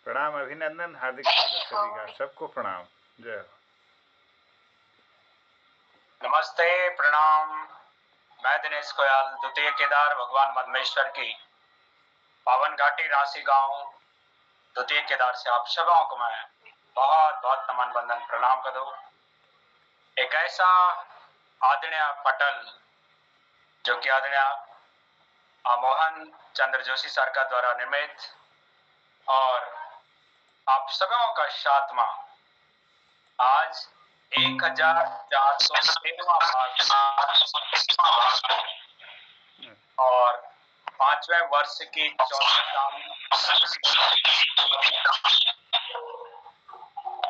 प्रणाम, अभिनंदन, हार्दिक स्वागत सभी का, सबको प्रणाम। जय हो। नमस्ते, प्रणाम। मैं दिनेश कोयाल द्वितीय केदार भगवान मदमेश्वर की पावन घाटी राशि गांव द्वितीय केदार से आप सबों को मैं बहुत बहुत नमन बंदन प्रणाम कर दूं। एक ऐसा आदरणीय पटल जो कि आदरणीय मोहन चंद्र जोशी सर का द्वारा निर्मित और आप सबों का सातवां आज 1413वां भाग और 5वें वर्ष की चौथी शाम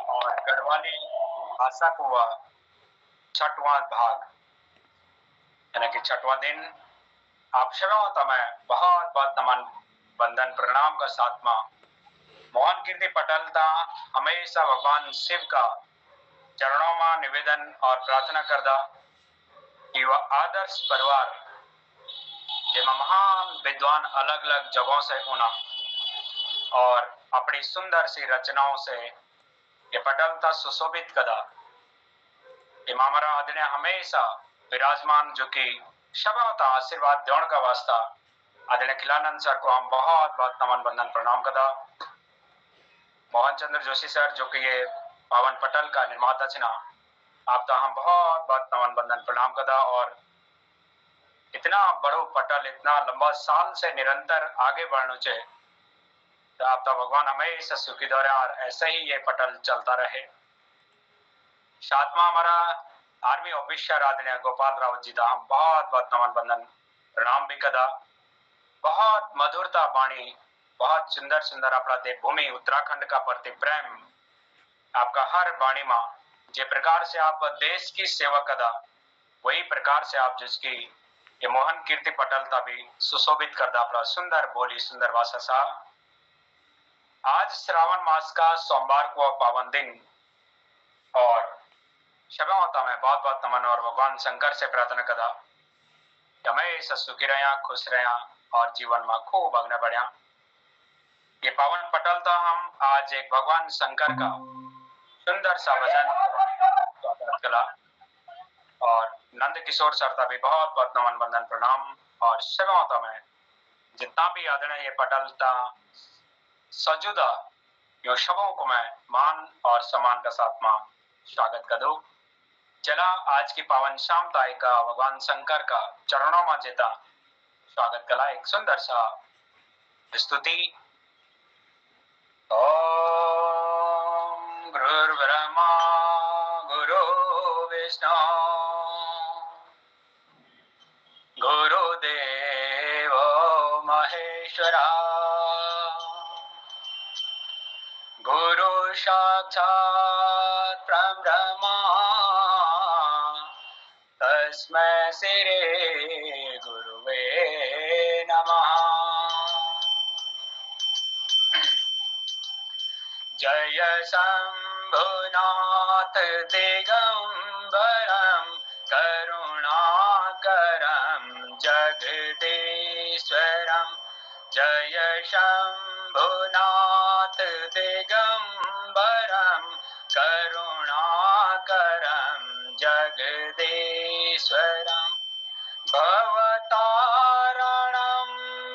और गढ़वाली भाषा को हुआ छठवां भाग यानी कि छठवां दिन। आप सबों का मैं बहुत बहुत नमन बंदन प्रणाम का साथमा मोहन कीर्ति पटल था हमेशा भगवान शिव का चरणों में निवेदन और प्रार्थना करदा कि वह आदर्श परिवार जिसमें महान विद्वान अलग अलग जगहों से उना और अपनी सुंदर सी रचनाओं से ये पटलता सुशोभित कदा हमारा आदरणीय हमेशा विराजमान जो कि सबका आशीर्वाद देने का वास्ता आदरणीय खिलानंद सर को हम बहुत बहुत नमन बंदन प्रणाम कदा। मोहन चंद्र जोशी सर जो कि ये पावन पटल का निर्माता छिना आप तो हम बहुत बहुत नमन बंदन प्रणाम कदा और इतना बड़ो पटल इतना लंबा साल से निरंतर आगे बढ़ना चाहिए तो आप तो भगवान हमेशा सुखी दौरे और ऐसे ही ये पटल चलता रहे। सातवां हमारा आर्मी ऑफिसर आदरणीय गोपाल राव जी का हम बहुत बहुत नमन बंदन प्रणाम भी कदा। बहुत मधुरता बाणी बहुत सुंदर सुंदर अपना देवभूमि उत्तराखंड का प्रति प्रेम आपका हर बाणी में जिस प्रकार से आप देश की सेवा कदा वही प्रकार से आप जिसकी ये मोहन कीर्ति पटलता भी सुशोभित करदा अपना सुंदर बोली सुंदर भाषा सा। आज श्रावण मास का सोमवार को पावन दिन और शबे होता मैं बहुत बहुत नमन और भगवान शंकर से प्रार्थना कदा कि हमेशा सुखी रहा खुश रहा और जीवन में खूब आगे बढ़िया। ये पावन पटल था हम आज एक भगवान शंकर का सुंदर सा भजन कला और नंद किशोर सर का भी बहुत बहुत नमन बंदन प्रणाम और शबे होता मैं जितना भी आदरणीय ये पटल था सजुदा यो शबों को मैं मान और सम्मान का साथ में स्वागत कर दूं। चला आज की पावन शाम ताई का भगवान शंकर का चरणों में जेता स्वागत कला एक सुंदर सा स्तुति। ओम गुरुर्ब्रह्मा गुरु विष्णु गुरुदेव महेश्वरा गुरु साक्षात् परब्रह्मा तस्मै श्री गुरुवे नमः। जय शंभुनाथ दिगंबरं करुणाकरं जगदीश्वरं जय शंभुनाथ दिगंबरं करुणाकरं जगदीश्वरं भवतारणं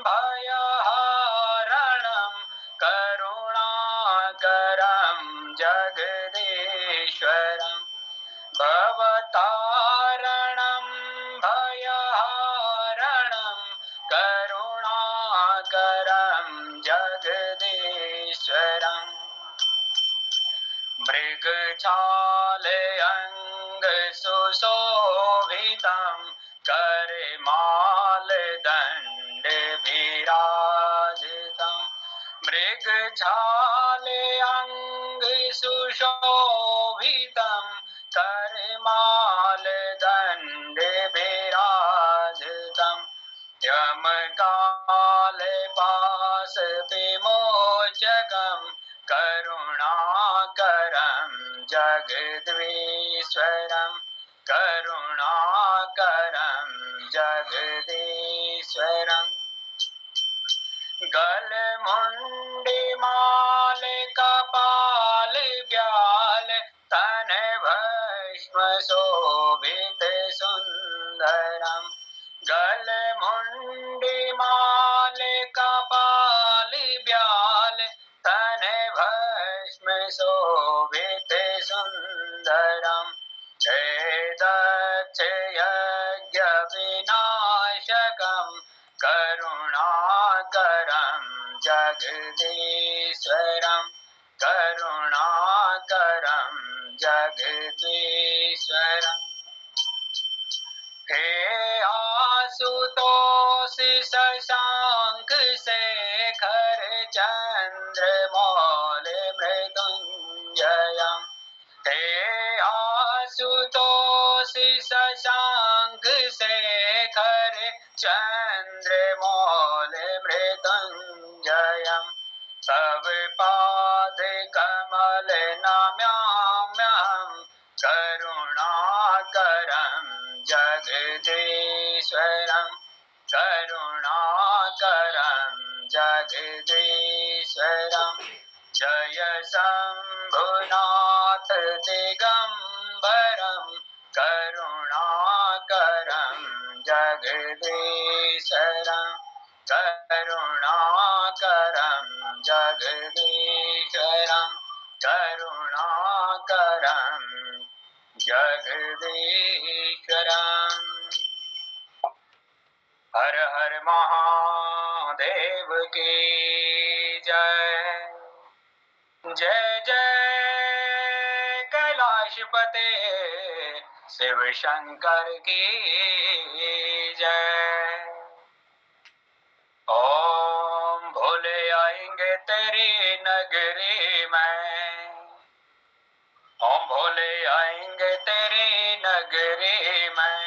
भयहरणं करुणाकरं जगदीश्वरं भवतारणं भयहरणं करुणाकरं जगदीश्वरं मृगछालयंग सुशोभितं करमालदण्ड विराजितं मृगछालयंग सुशोभितं करमालदण्ड विराजितं यमकालपाश विमोचकं करुणाकरं जगदीश्वरं करुणाकरं जगदीश्वरं गलमुण्डिमाले जगदीश्वरं करुणाकरं जगदीश्वरम्। हे आशुतोष शशांक शेखर चंद्रमौल मृत्युंजयम्। हे आशुतोष शशांक शेखर चंद्रमौल मृत्युंजयम्। तव पाद कमल नमाम्यहम् करुणाकरं जगदीश्वरं करुणाकरं जगदीश्वरं। जय शंभुनाथ दिगंबरं करुणाकरं जगदीश्वरं करुणाकरं जगदीश्वरं करुणाकरं जगदीश्वरम्। हर हर महादेव की जय। जय जय कैलाशपते शिव शंकर की जय। ओम भोले आएंगे तेरी नगरी में, ओम भोले आएंगे तेरी नगरी में।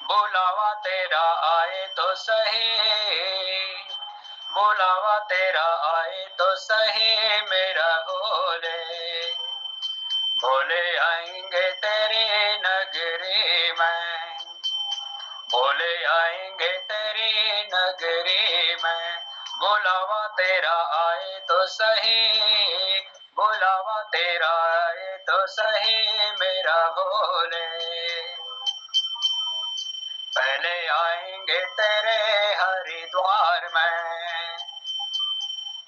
बुलावा तेरा आए तो सही, बुलावा तेरा आए तो सही मेरा भोले। भोले आएंगे तेरी नगरी में, भोले आएंगे तेरी नगरी में। बुलावा तेरा आए तो सही, बुलावा तेरा आए तो सही मेरा भोले। पहले आएंगे तेरे हरिद्वार में,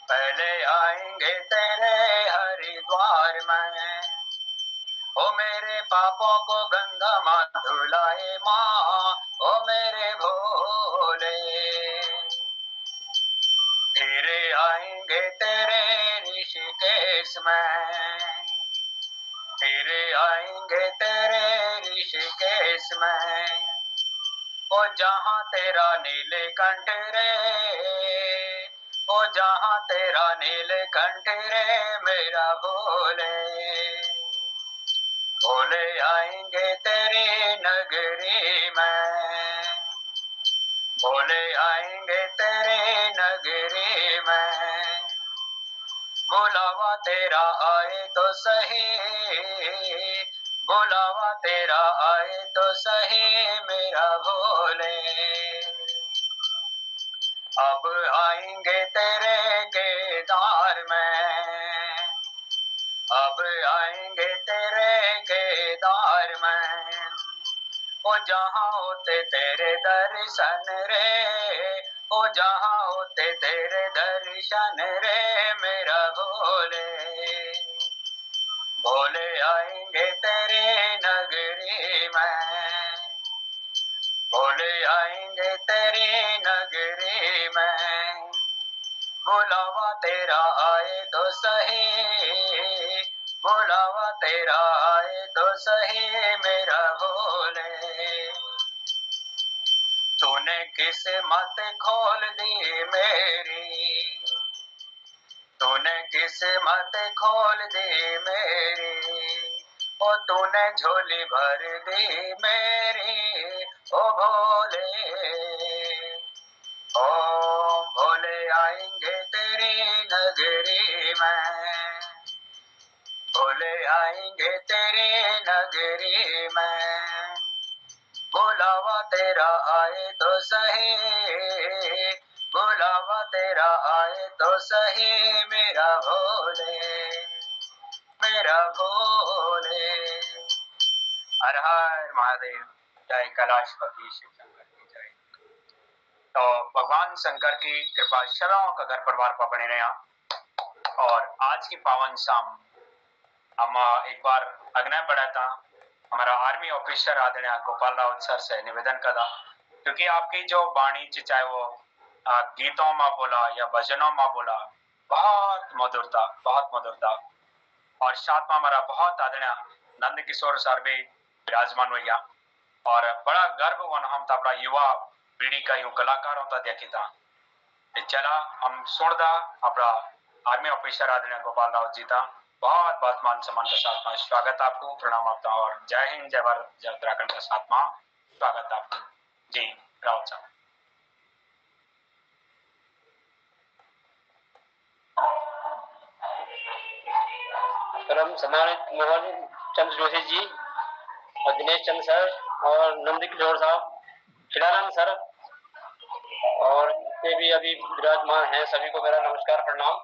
पहले आएंगे तेरे हरिद्वार में। ओ मेरे पापों को गंगा माँ धुलाए माँ, ओ मेरे भोले। फिर आएंगे तेरे ऋषिकेश में, फिर आएंगे तेरे ऋषिकेश में। ओ जहाँ तेरा नीलकंठ रे, ओ जहाँ तेरा नीलकंठ रे मेरा भोले। भोले आएंगे तेरी नगरी में, भोले आएंगे तेरी नगरी में। बुलावा तेरा आए तो सही, बुलावा तेरा आए तो सही मेरा भोले। अब आएंगे तेरे केदार में, अब आएंगे तेरे केदार में। ओ जहाँ होते तेरे दर्शन रे, ओ जहाँ होते तेरे दर्शन रे मेरा भोले। भोले आएंगे तेरे नगरी में, भोले आएंगे तेरी नगरी में। बुलावा तेरा आए तो सही, बुलावा तेरा आए तो सही मेरा भोले। तूने किस्मत खोल दी मेरी, तूने किस्मत खोल दी मेरी। ओ तूने झोली भर दी मेरी, ओ भोले। ओ भोले आएंगे तेरी नगरी में, भोले आएंगे तेरी नगरी में। बुलावा तेरा आए तो सही, बुलावा तेरा आए तो सही मेरा भोले, मेरा भोले। हर हर महादेव। जय कैलाशपति शिव शंकर की जय। तो भगवान शंकर की कृपा सदाओं का घर परिवार पर बने रहा। और आज की पावन शाम हम एक बार अग्नि बढ़ा था हमारा आर्मी ऑफिसर आदरणीय गोपाल राउत सर से निवेदन करा, क्योंकि आपकी जो वाणी चाहे वो गीतों में बोला या भजनों में बोला, बहुत मधुरता, बहुत मधुरता। और साथ में हमारा बहुत आदरणीय नंद किशोर सर भी विराजमान हुई, और बड़ा गर्व हुआ हम तो अपना युवा पीढ़ी का यूं कलाकारों तो देखी था। चला हम सुनदा अपना आर्मी ऑफिसर आदरणीय गोपाल राव जी था। बहुत बहुत मान सम्मान के साथ में स्वागत आपको, प्रणाम आपका, और जय हिंद, जय भारत, जय उत्तराखंड के साथ में स्वागत आपको। जी रावत साहब। परम सम्मानित मोहन चंद्र जोशी जी और दिनेश चंद्र सर और नंद किशोर साहब, खिलानंद सर और जितने भी अभी विराजमान हैं सभी को मेरा नमस्कार प्रणाम।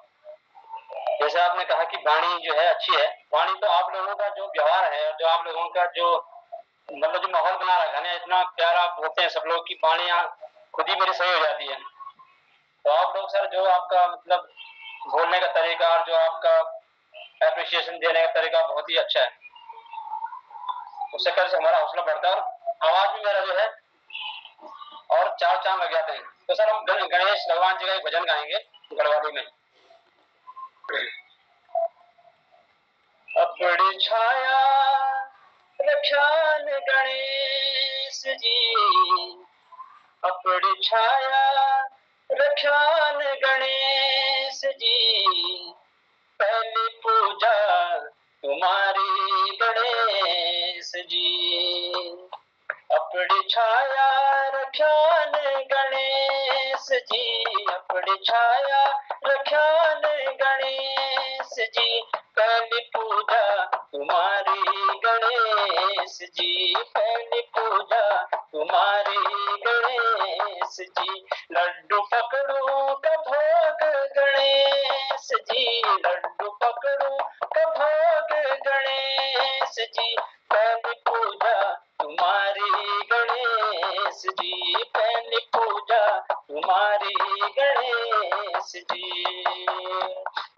जैसे आपने कहा कि वाणी जो है अच्छी है, वाणी तो आप लोगों का जो व्यवहार है, जो आप लोगों का जो मतलब जो माहौल बना रखा है ना, इतना प्यारा बोलते हैं सब लोग की वाणी खुद ही मेरी सही हो जाती है। तो आप लोग सर जो आपका मतलब बोलने का तरीका और जो आपका एप्रिसिएशन देने का तरीका बहुत ही अच्छा है, उससे कर हमारा हौसला बढ़ता है और आवाज भी मेरा जो है और चार चांद लग जाते हैं। तो सर हम गणेश भगवान जी का एक भजन गाएंगे गढ़वाली में। अपनी छाया रख्यान गणेश जी, अपनी छाया रख्यान गणेश जी, पहली पूजा तुम्हारी गणेश जी। अपनी छाया रख्यान गणेश जी, अपनी छाया रख्यान गणेश जी, पहली पूजा तुम्हारी गणेश जी, पहली पूजा तुम्हारी गणेश जी। लड्डू पकड़ू का भोग गणेश जी, लड्डू पकड़ू का भोग गणेश जी, पहली पूजा तुम्हारी गणेश जी, पहली पूजा तुम्हारी गणेश जी,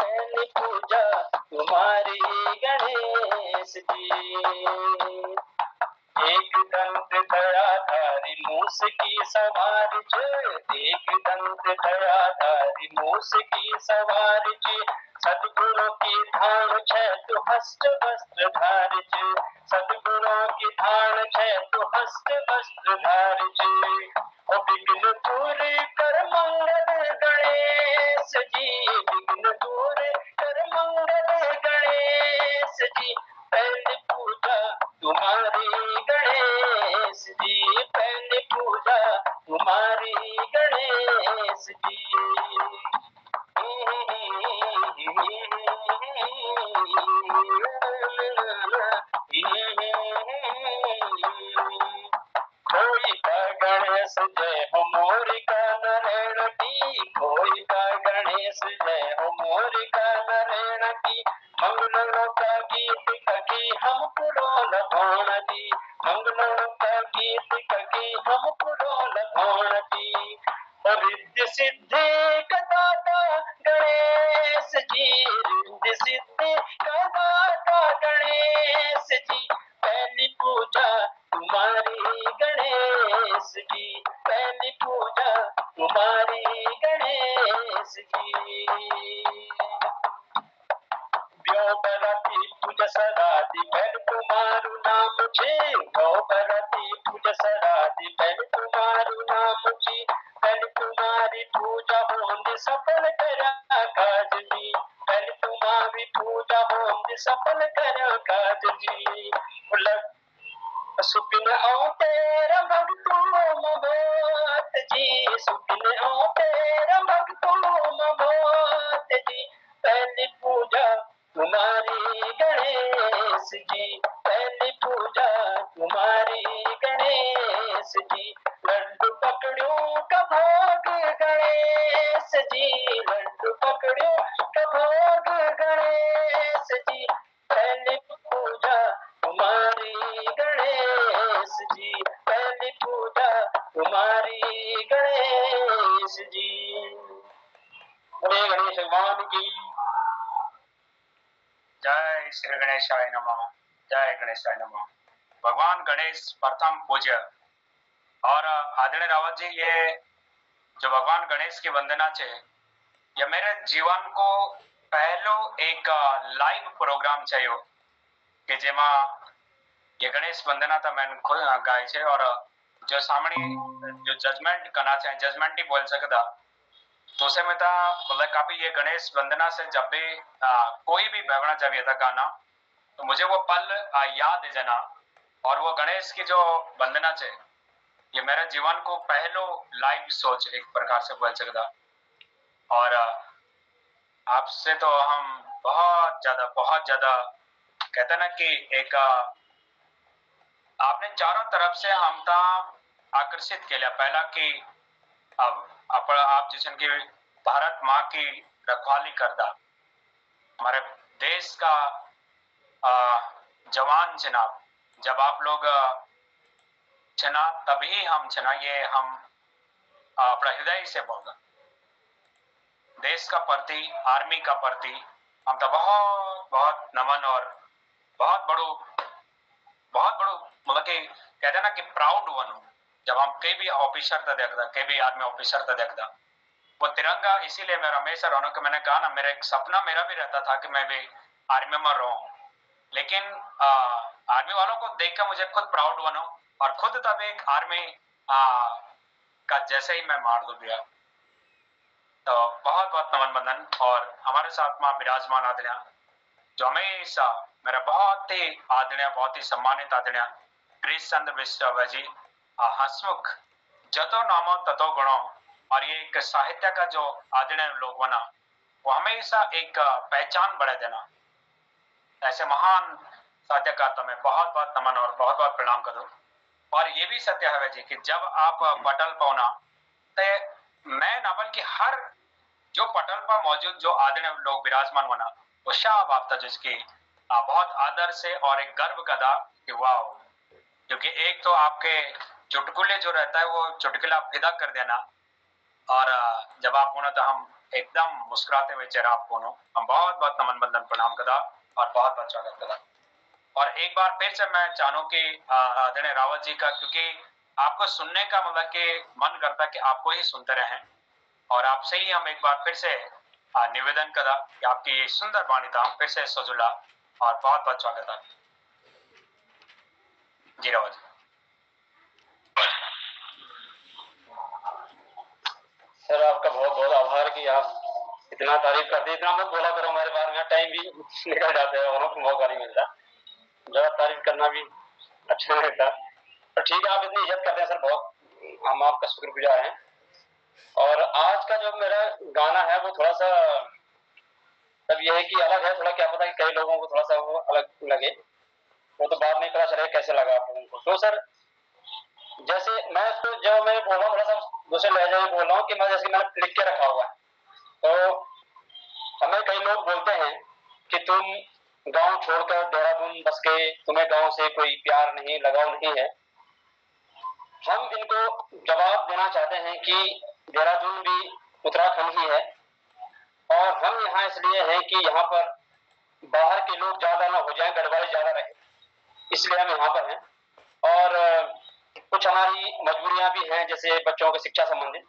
पहली पूजा तुम्हारी गणेश जी। एक दंत दयाधारी मूस की सवार छे, एक दंत दयाधारी मूस की सवार छे, सदगुरु की धान छे तो हस्त वस्त्र धार छे, सदगुरु की धान छे तो हस्त वस्त्र धार छे। ओ विघ्न दूर कर मंगल गणेश जी, विघ्न दूर कर मंगल गणेश जी, पहली पूजा तुम्हारी गणेश जी, पहली पूजा तुम्हारी गणेश जी। कोई का गणेश जय हो मोरी का नारायण की, कोई का गणेश जय हो मोरी का नारायण की, मंगलों का गीत ककी हम पुरोल भोण दी, मंगलों का गीत ककी हम पुरोल भोण दी। रिद्धि सिद्धि का दाता गणेश जी, रिद्धि सिद्धि का दाता गणेश जी, पहली पूजा तुम्हारी गणेश जी, पहली पूजा तुम्हारी गणेश जी। ब्योबरती पूज सरादी बैल तुम्हारू नाम छे, ब्योबरती पूज सरादी बैल तुम्हारू नाम छे, बैल तुम्हारी पूजा होंदी सफल करा काज जी, बैल तुम्हारी पूजा होंदी सफल करा काज जी। सुपिन आओ तेरा भक्तों मबोत जी, सुपिन आओ तेरा भक्तों मबोत जी, पहली पूजा तुम्हारी गणेश जी, पहली पूजा तुम्हारी गणेश जी। लड्डू पकड़ू का भोग गणेश जी, लड्डू पकड़ू का भोग गणेश जी, पहली पूजा तुम्हारी गणेश जी, पहली पूजा तुम्हारी गणेश जी। बोले गणेश भगवान की जय श्री गणेशाय नमः, जय गणेशाय नमः। भगवान गणेश प्रथम पूज्य। और आदरणीय रावत जी, ये जो भगवान गणेश की वंदना છે ये मेरे जीवन को पहलो एक लाइव प्रोग्राम થયો કે જેમાં ये गणेश वंदना था मैंने खुद गाई છે और जो सामने जो जजमेंट करना चाहिए जजमेंट नहीं बोल सकता तो उसे मैं था मतलब काफी ये गणेश वंदना से जब भी कोई भी बहना चाहिए था गाना तो मुझे वो पल याद है जना और वो गणेश की जो वंदना है ये मेरे जीवन को पहलो लाइव सोच एक प्रकार से बोल सकता और आपसे तो हम बहुत ज्यादा कहते ना कि एक आपने चारों तरफ से हम ता आकर्षित के लिया पहला कि अब आप जिसन की भारत माँ की रखवाली करता हमारे देश का जवान जनाब जब आप लोग चना तभी हम चना ये हम अपना हृदय से बोलना देश का प्रति आर्मी का प्रति हम तो बहुत नमन और बहुत बड़ो मतलब कि कहते ना कि प्राउड वन जब हम कई भी ऑफिसर था देखता कई भी आर्मी ऑफिसर था देखता वो तिरंगा इसीलिए मैं हमेशा रहा कि मैंने कहा ना मेरा एक सपना मेरा भी रहता था कि मैं भी आर्मी में रहूं लेकिन आर्मी वालों को देखकर मुझे खुद प्राउड बनो और खुद तब एक आर्मी का जैसे ही मैं मार दूं दिया तो बहुत नमन बंधन और हमारे साथ में विराजमान आदरणीय जो हमेशा मेरा बहुत ही आदरणीय बहुत ही सम्मानित आदरणीय गिरीश चंद्र विश्व जी हसमुख जतो नामो ततो गुणो और ये एक साहित्य का जो आदरणीय लोग बना वो हमेशा एक पहचान बढ़ा देना ऐसे महान साहित्यकार तो मैं बहुत नमन और बहुत प्रणाम करूं और ये भी सत्य है जी कि जब आप पटल पौना तो मैं ना बल्कि हर जो पटल पर मौजूद जो आदरणीय लोग विराजमान बना वो शाह आपता जिसकी बहुत आदर से और एक गर्व कदा कि वाह क्योंकि एक तो आपके चुटकुले जो रहता है वो चुटकुला फिदा कर देना और जब आप होना तो हम एकदम मुस्कुराते हुए चेहरा आप होनो हम बहुत नमन बंधन प्रणाम कदा और बहुत स्वागत कदा और एक बार फिर से मैं चाहूँ कि आदरणीय रावत जी का क्योंकि आपको सुनने का मतलब कि मन करता कि आपको ही सुनते रहें और आपसे ही हम एक बार फिर से निवेदन करा कि आपकी ये सुंदर वाणी था हम फिर से सजुला और बहुत स्वागत है जी रावत जी सर आपका बहुत आभार कि आप इतना तारीफ करते इतना मत बोला करो हमारे बारे में टाइम भी निकल जाता है और मौका नहीं मिलता ज्यादा तारीफ करना भी अच्छा नहीं लगता पर ठीक है आप इतनी इज्जत करते हैं सर बहुत हम आपका शुक्रगुजार हैं और आज का जो मेरा गाना है वो थोड़ा सा तब यह है कि अलग है थोड़ा क्या पता कि कई लोगों को थोड़ा सा वो अलग लगे वो तो बाद में पता चले कैसे लगा आप लोगों को तो सर जैसे मैं तो जब मैं बोल रहा हूँ थोड़ा सा दूसरे लहजे में बोल रहा हूँ कि मैं जैसे मैंने लिख के रखा हुआ है तो हमें कई लोग बोलते हैं कि तुम गांव छोड़कर देहरादून बस के तुम्हें गांव से कोई प्यार नहीं लगाव नहीं है हम इनको जवाब देना चाहते हैं कि देहरादून भी उत्तराखंड ही है और हम यहाँ इसलिए हैं कि यहाँ पर बाहर के लोग ज्यादा ना हो जाएं गड़बड़ी ज्यादा रहे इसलिए हम यहाँ पर हैं और कुछ हमारी मजबूरियां भी हैं जैसे बच्चों की शिक्षा संबंधित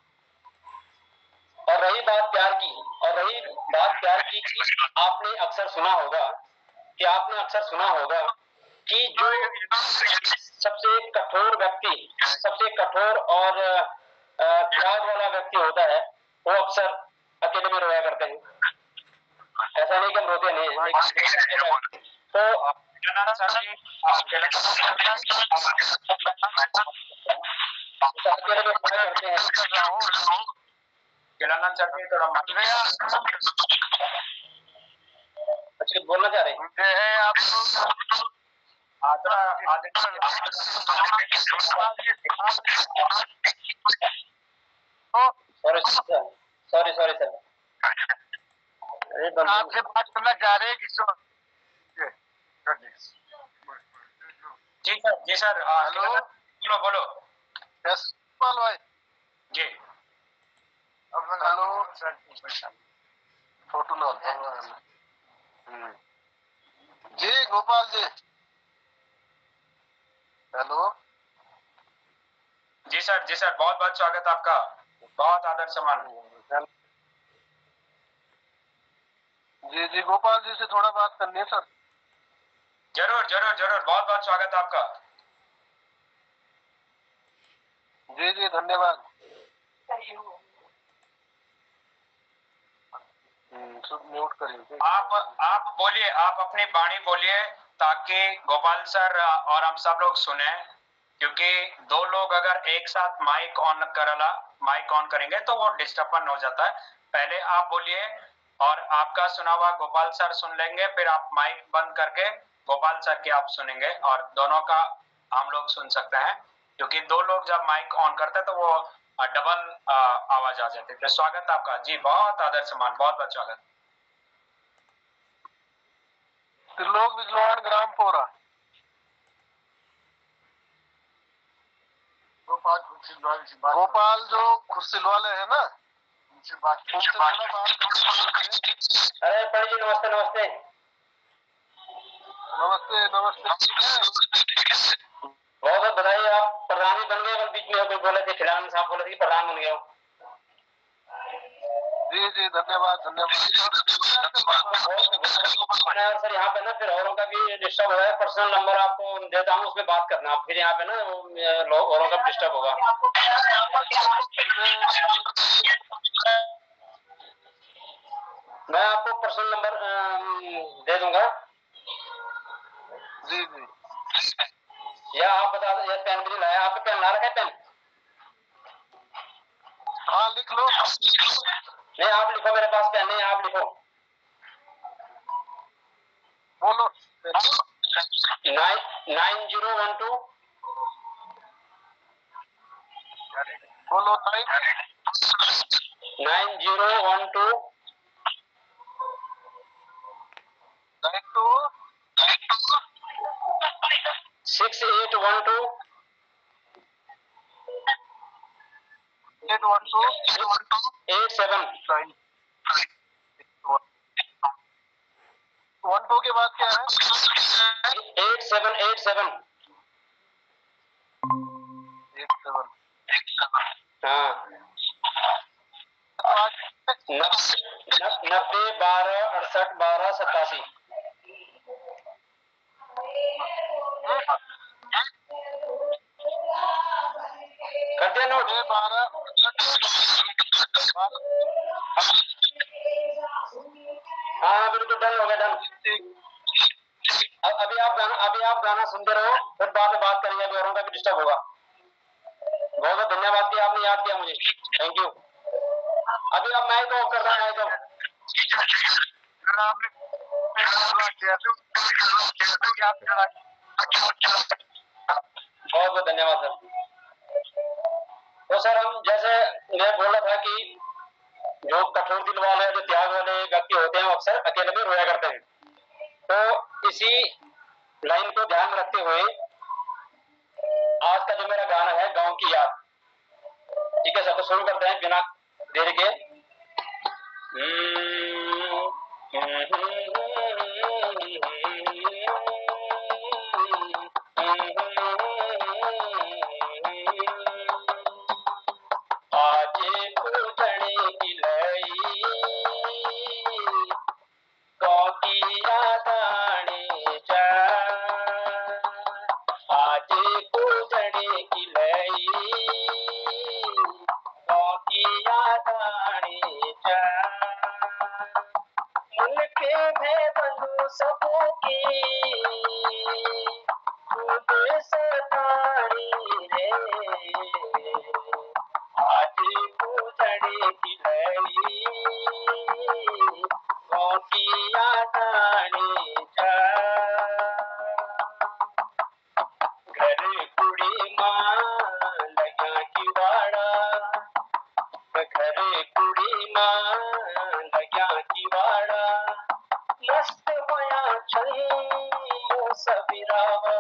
और रही बात प्यार की आपने अक्सर सुना होगा कि जो सबसे कठोर और त्याग वाला व्यक्ति होता है वो अक्सर अकेले में रोया करते हैं ऐसा नहीं कि हम रोते नहीं हैं तो अकेले में रोया करते हैं अच्छा बोलना चाह रहे हैं आप सॉरी सर आपसे बात करना चाह रहे हैं कि जी सर हेलो बोलो यस भाई जी हेलो फोटो लो जी गोपाल जी जी सर बहुत स्वागत आपका बहुत आदर सम्मान। जी जी, गोपाल जी से थोड़ा बात करनी है सर। जरूर जरूर जरूर, बहुत बहुत स्वागत आपका। जी जी, धन्यवाद। म्यूट करिए। आप बोलिए, आप अपनी वाणी बोलिए ताकि गोपाल सर और हम सब लोग सुने, क्योंकि दो लोग अगर एक साथ माइक ऑन करेंगे तो वो डिस्टर्बन हो जाता है। पहले आप बोलिए और आपका सुना हुआ गोपाल सर सुन लेंगे, फिर आप माइक बंद करके गोपाल सर की आप सुनेंगे और दोनों का हम लोग सुन सकते हैं, क्योंकि दो लोग जब माइक ऑन करते हैं तो वो डबल आवाज आ जाती है। तो स्वागत आपका जी, बहुत आदर सम्मान, बहुत बहुत स्वागत। त्रिलोक बिजवाड़ ग्रामपुरा। गोपाल जो खुर्सिल वाले है ना, उनसे थोड़ा बात करनी। अरे पंडित जी नमस्ते नमस्ते। नमस्ते नमस्ते। बहुत बहुत बधाई, आप प्रधान भी बन गए। कल बीच में कोई बोले थे, खिलान साहब बोले थे कि प्रधान बन गया। जी जी, धन्यवाद धन्यवाद। और सर यहाँ पे ना फिर औरों का भी डिस्टर्ब हो रहा है। पर्सनल नंबर आपको देता हूँ, उसमें बात करना। फिर यहाँ पे ना औरों का डिस्टर्ब होगा। मैं आपको पर्सनल नंबर दे दूंगा। जी जी, या आप बता दो, या पेन भी नहीं लाया? आपका पेन ला रखा है? पेन हाँ लिख लो। नहीं, आप लिखो, मेरे पास पेन नहीं, आप लिखो। बोलो। 9012 बोलो। 9012 6812 87। 12 के बाद क्या है? 8787। हाँ, 90 12 68 12 87। कर दिया नोट? 12। हाँ बिल्कुल, डन हो गया, डन। अभी आप गाना सुनते रहो, फिर बाद में बात करेंगे। अभी औरों का भी डिस्टर्ब होगा। बहुत बहुत धन्यवाद कि आपने याद किया मुझे, थैंक यू। अभी आप माइक ऑफ कर रहा है तो बहुत बहुत धन्यवाद सर। तो सर, हम जैसे मैं बोला था कि जो कठोर दिल वाले, जो त्याग वाले व्यक्ति होते हैं, अक्सर अकेले में रोया करते हैं। तो इसी लाइन को ध्यान में रखते हुए आज का जो मेरा गाना है, गांव की याद। ठीक है सर, तो शुरू करते हैं बिना देरी के। आज पूजने की लई गाँव की याद आने जा। आज पूजने की लई गाँव की याद आने जा। मुल्क में बंधु सबों की खुद सतानी रे। आज पूजने की लई गाँव की याद आने जा। घर कुड़ी माँ लगा की वाड़ा, घर कुड़ी माँ लगा की वाड़ा। मस्त होया छन्नो सबीरावा,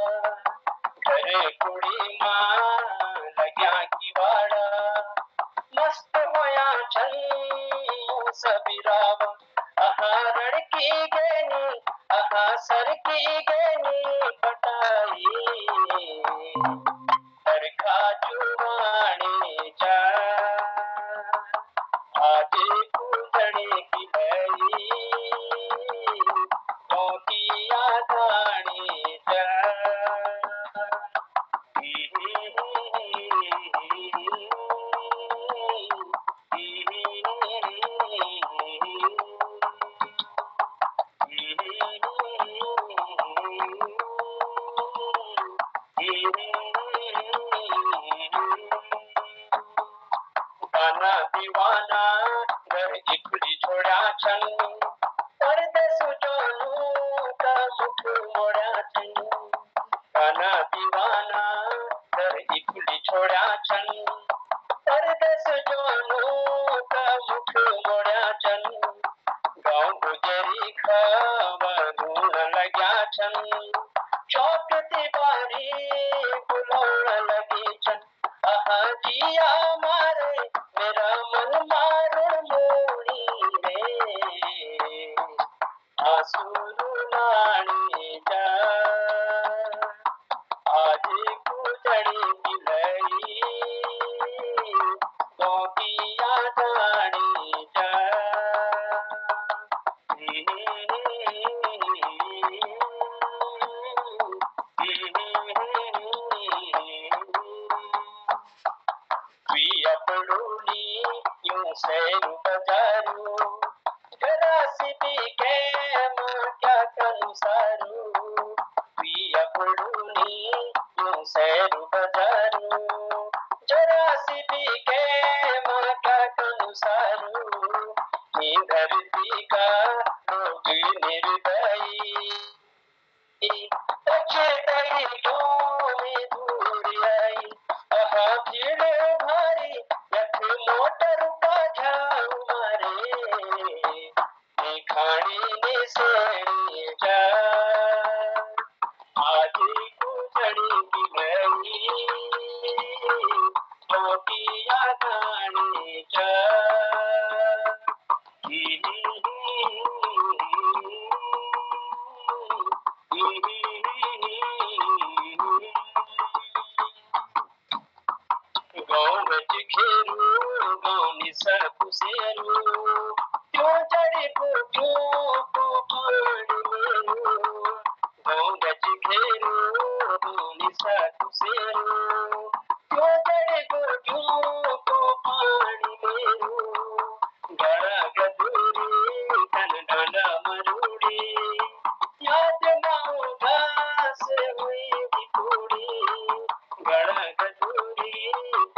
घर कुड़ी माँ लगा की वाड़ा। मस्त होया छन्नो सबीरावा। आहा रण की गनी, आहा सर की गनी पटाई। हर खा जुवाने जा। वरुण लग्या छन चौकती बारी बुलाउन लगी छन् जिया मारे मेरा मन मारुण मोरी रे आंसू रुलाने जा आज कुजड़ी गिलई गोपिया जाने जा अपड़ूनी यूं सैर बजारू जरा सी भी कैम क्या करूं सारू अपड़ूनी यूं सैर बजारू जरा सी भी कैम क्या करूं सारू धरती का लोग निर्दयी पछताई क्यों में दूर आई भीड़ भारी यथ मोटर का झाऊ मारे खाने ने सेड़ी जा आज कुजड़ी की गई रोटियां खाने जा गौवच घेरू गौनी सकुसेरू क्यों चढ़े को पानी मेरू गौवच घेरू गौनी सकुसेरू क्यों चढ़े को पानी मेरू गड़ा गदूरी तन डाला मरूड़ी याद माओ घास हुई थोड़ी गड़ा गदूरी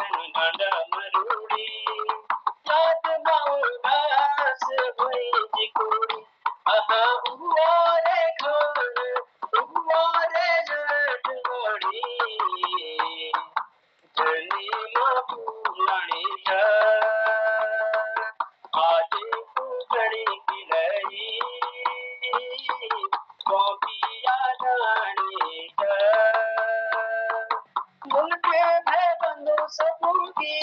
तन डाला मरूड़ी याद माओ घास हुई थोड़ी उवारे खान उवारे जट गोड़ी जनी माँ फूलानी जा आज कुजड़ी की लई गोपिया जाने जा मुल्क है बंदो सबों की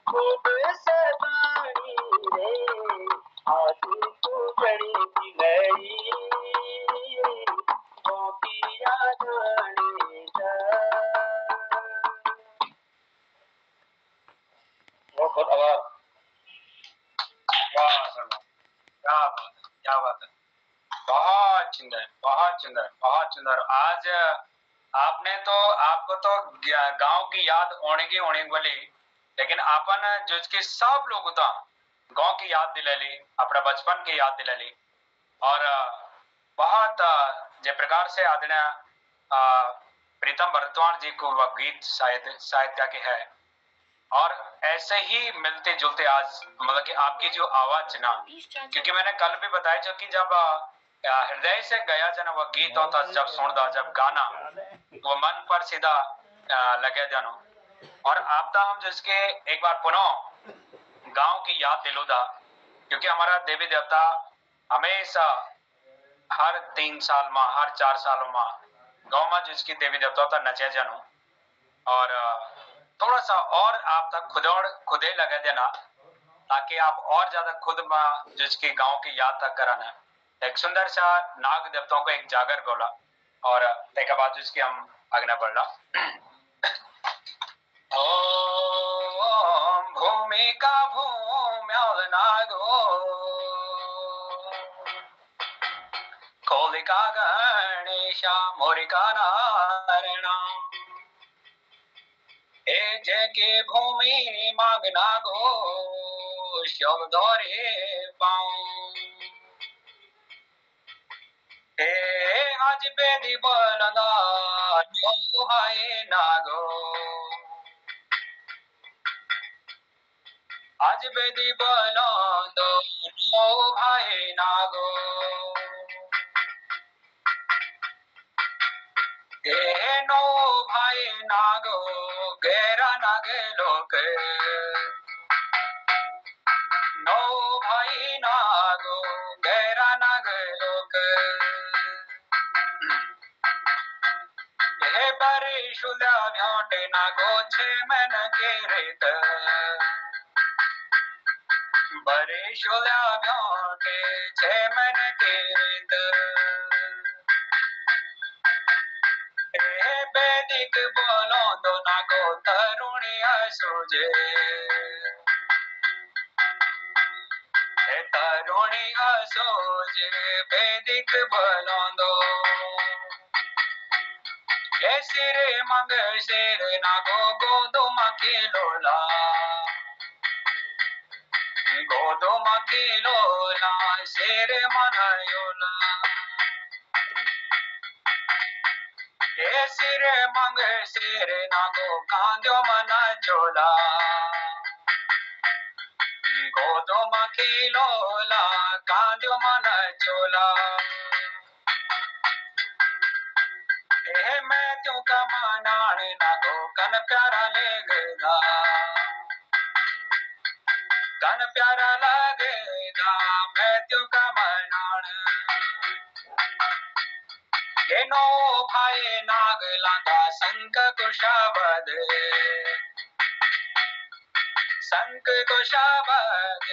खूब सबानी रे आज कुजड़ी की लई गोपिया जाने जा। बहुत आवाज क्या बात है बहुत सुंदर बहुत सुंदर बहुत सुंदर। आज आपको तो गांव की याद होने वाली, लेकिन अपन जिसकी सब लोग होता गांव की याद दिला ली, अपना बचपन की याद दिला ली। और बहुत जे प्रकार से आदरणीय प्रीतम भरद्वाज जी को वह गीत साहित्य के है, और ऐसे ही मिलते जुलते आज मतलब कि आपकी जो आवाज ना, क्योंकि मैंने कल भी बताया जो कि जब हृदय से गया जना वह गीत होता, जब सुनदा जब गाना वो मन पर सीधा लगे जानो। और आपदा हम जिसके एक बार पुनः गांव की याद दिलोदा, क्योंकि हमारा देवी देवता हमेशा हर 3 साल में हर 4 सालों में गांव में जिसकी देवी देवता था नचे जानो। और थोड़ा सा और आप तक खुदे लगे देना, ताकि आप और ज्यादा खुद में जिसकी गांव की याद तक कराना। एक सुंदर सा नाग देवताओं को एक जागर गोला, और एक बाद जिसकी हम आगे बढ़ रहा। ओम भूमि का भूम्याल नागो कोलिका गणेशा मोरिका नारायणा ए जय के भूमि मांगना गो शव धोरे पाऊं ए आज बेदी बोलना हाय नागो आज बेदी बोलो दो भाई नागो ए नो भाई नागो गेरा नागे लोके नो भाई नागो नागो गैरा नाग लोक हे बरे शुल्या भ्योटे नागो छे मन के रेत बरे शुल्या भ्योटे छे मन के रेत हे बेदिक बोलो दो नागो तरुणिया सूझे हे तरुणिया सूझे बेदिक बोलो दो ये सिरे मंग सिर नागो गोदुम की लोला गोदुम की लोला सिर मन योला ये सिरे मंग सिर नागो कांदो मन चोला गोदुम की लोला कांदो मन चोला हे मैं त्यों का मनाण नागो कन प्यारा ले गदा कन प्यारा लगेगा मैं त्यों का मनाण ये नो भाई नाग लांगा संक कुशाबद संक कुशाबद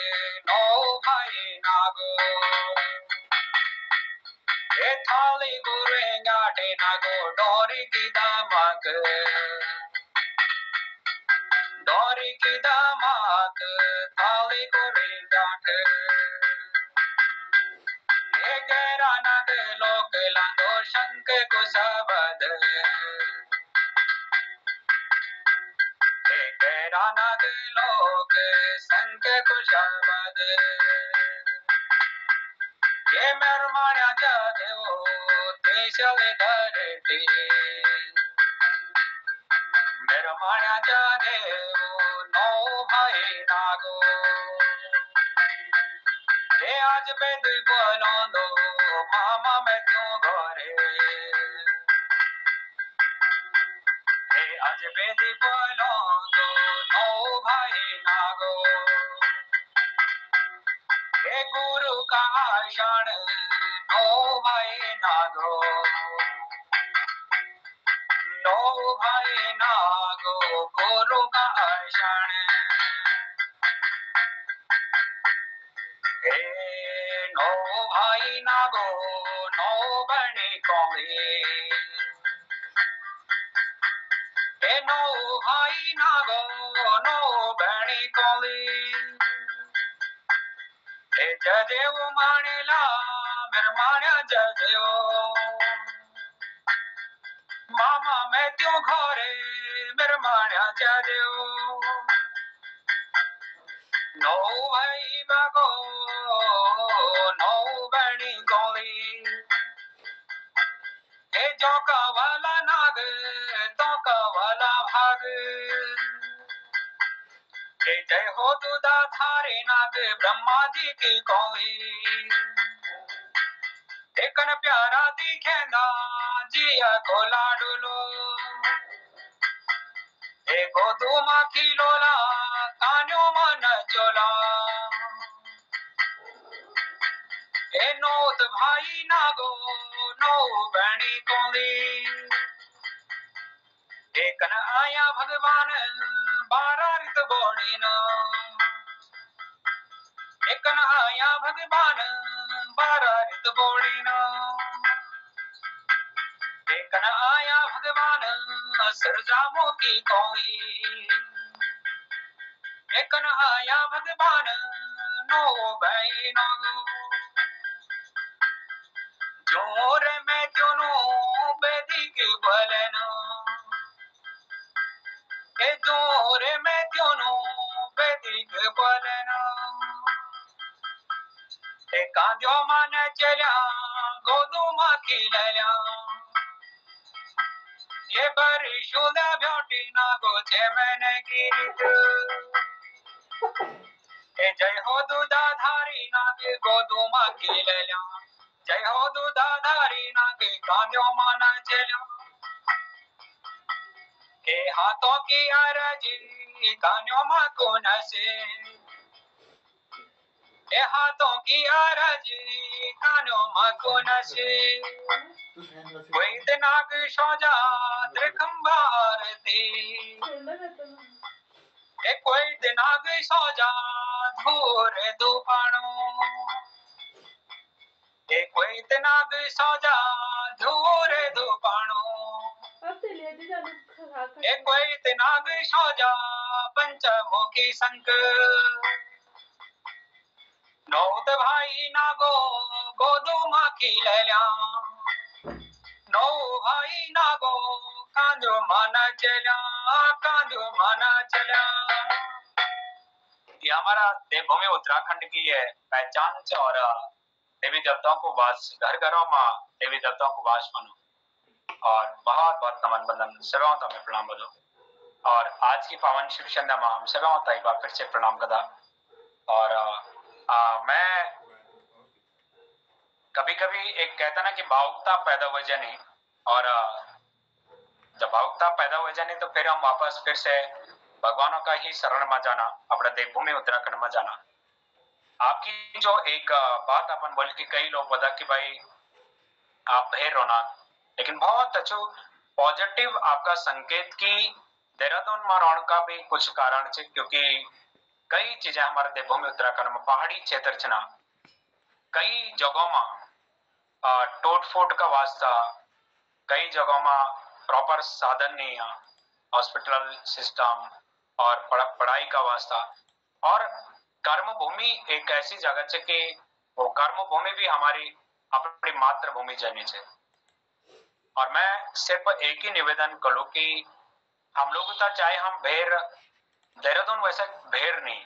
नो भाई नागो ये थाली गुरेंगा टे नागो डोरी की दामक डोरी की दामक थाली गुरेंगा टे ये गैरा नाग लोक लांगो शंक कुशाबद ये गैरा नाग लोक शंक कुशाबद ये मेरमाण्या जादेवो देशले धरती मेरमाण्या जादेवो नो भाई नागो ये आज बेद बोलो दो मामा मैं क्यों घरे ये आज बेद बोलो दो नो भाई नागो हे गुरु का आषाण नो भाई नागो नो भाई नागो गुरु का आषाण हे नो भाई नागो नो बनी कौड़ी हे नो भाई नागो नो बनी कौड़ी हे जदेव मानेला मेर मान्या जदेव मामा मैं त्यों घरे मेर मान्या जदेव नो भाई बागो नो बनी गोली हे जो का वाला नाग तो का वाला भाग हे जय हो दुदा धारे नाग ब्रह्मा जी की कोई देखन प्यारा दिखेंदा जिया को लाडुलो हे गोदुमा की लोला कान्यो मन चोला हे नोत भाई नागो नो बणी कोली देखन आया भगवान बारा रित बोड़ी न देखन आया भगवान बारा रित बोड़ी न देखन आया भगवान सरजामो की कोई देखन आया भगवान नो बहनो जोर में क्यों बेदी की बलनो ए जोर में क्यों बेदी की बलनो ए कांजो मन चल्या गोदुमा की लल्या ये बरिशुदा भ्योटी ना गोचे मैंने की रीत ए जय हो दूधा धारी ना के गोदुमा की लल्या जय हो दूधा धारी ना के कांजो मन चल्या के हाथों की अरजी कान्यों मा को नसे ए हाथों की आरजी कानों मको नशे कोई दिनाग सोजा त्रिखंबारती ए कोई दिनाग सोजा धूर दुपाणो ए कोई दिनाग सोजा धूर दुपाणो ए कोई दिनाग सोजा पंचमुखी संक नौद भाई नागो गोदो माखी लैल्या नौ भाई नागो कांदो माना चल्या ये हमारा देवभूमि उत्तराखंड की है पहचान है और देवी देवताओं को वास घर घरों में देवी देवताओं को वास मानो और बहुत बहुत नमन बंदन सेवाओं में प्रणाम बदो और आज की पावन शिव संध्या में हम सेवाओं एक बार फिर से प्रणाम कदा और मैं कभी कभी एक कहता ना कि भावुकता पैदा हो जानी और जब भावुकता पैदा हो जानी तो फिर हम वापस फिर से भगवानों का ही शरण में जाना अपना देवभूमि उत्तराखंड में जाना। आपकी जो एक बात अपन बोले कि कई लोग बता कि भाई आप बहर रोना लेकिन बहुत अच्छा पॉजिटिव आपका संकेत की देहरादून में रोन का भी कुछ कारण है क्योंकि कई चीजें हमारे देवभूमि उत्तराखंड में पहाड़ी क्षेत्र चना कई जगहों में टूट फूट का वास्ता कई जगहों में प्रॉपर साधन नहीं है हॉस्पिटल सिस्टम और पढ़ाई का वास्ता और कर्म भूमि एक ऐसी जगह है कि वो कर्म भूमि भी हमारी अपनी मातृभूमि जानी चाहिए और मैं सिर्फ एक ही निवेदन करूं कि हम लोग तो चाहे हम भेर देहरादून वैसे भेर नहीं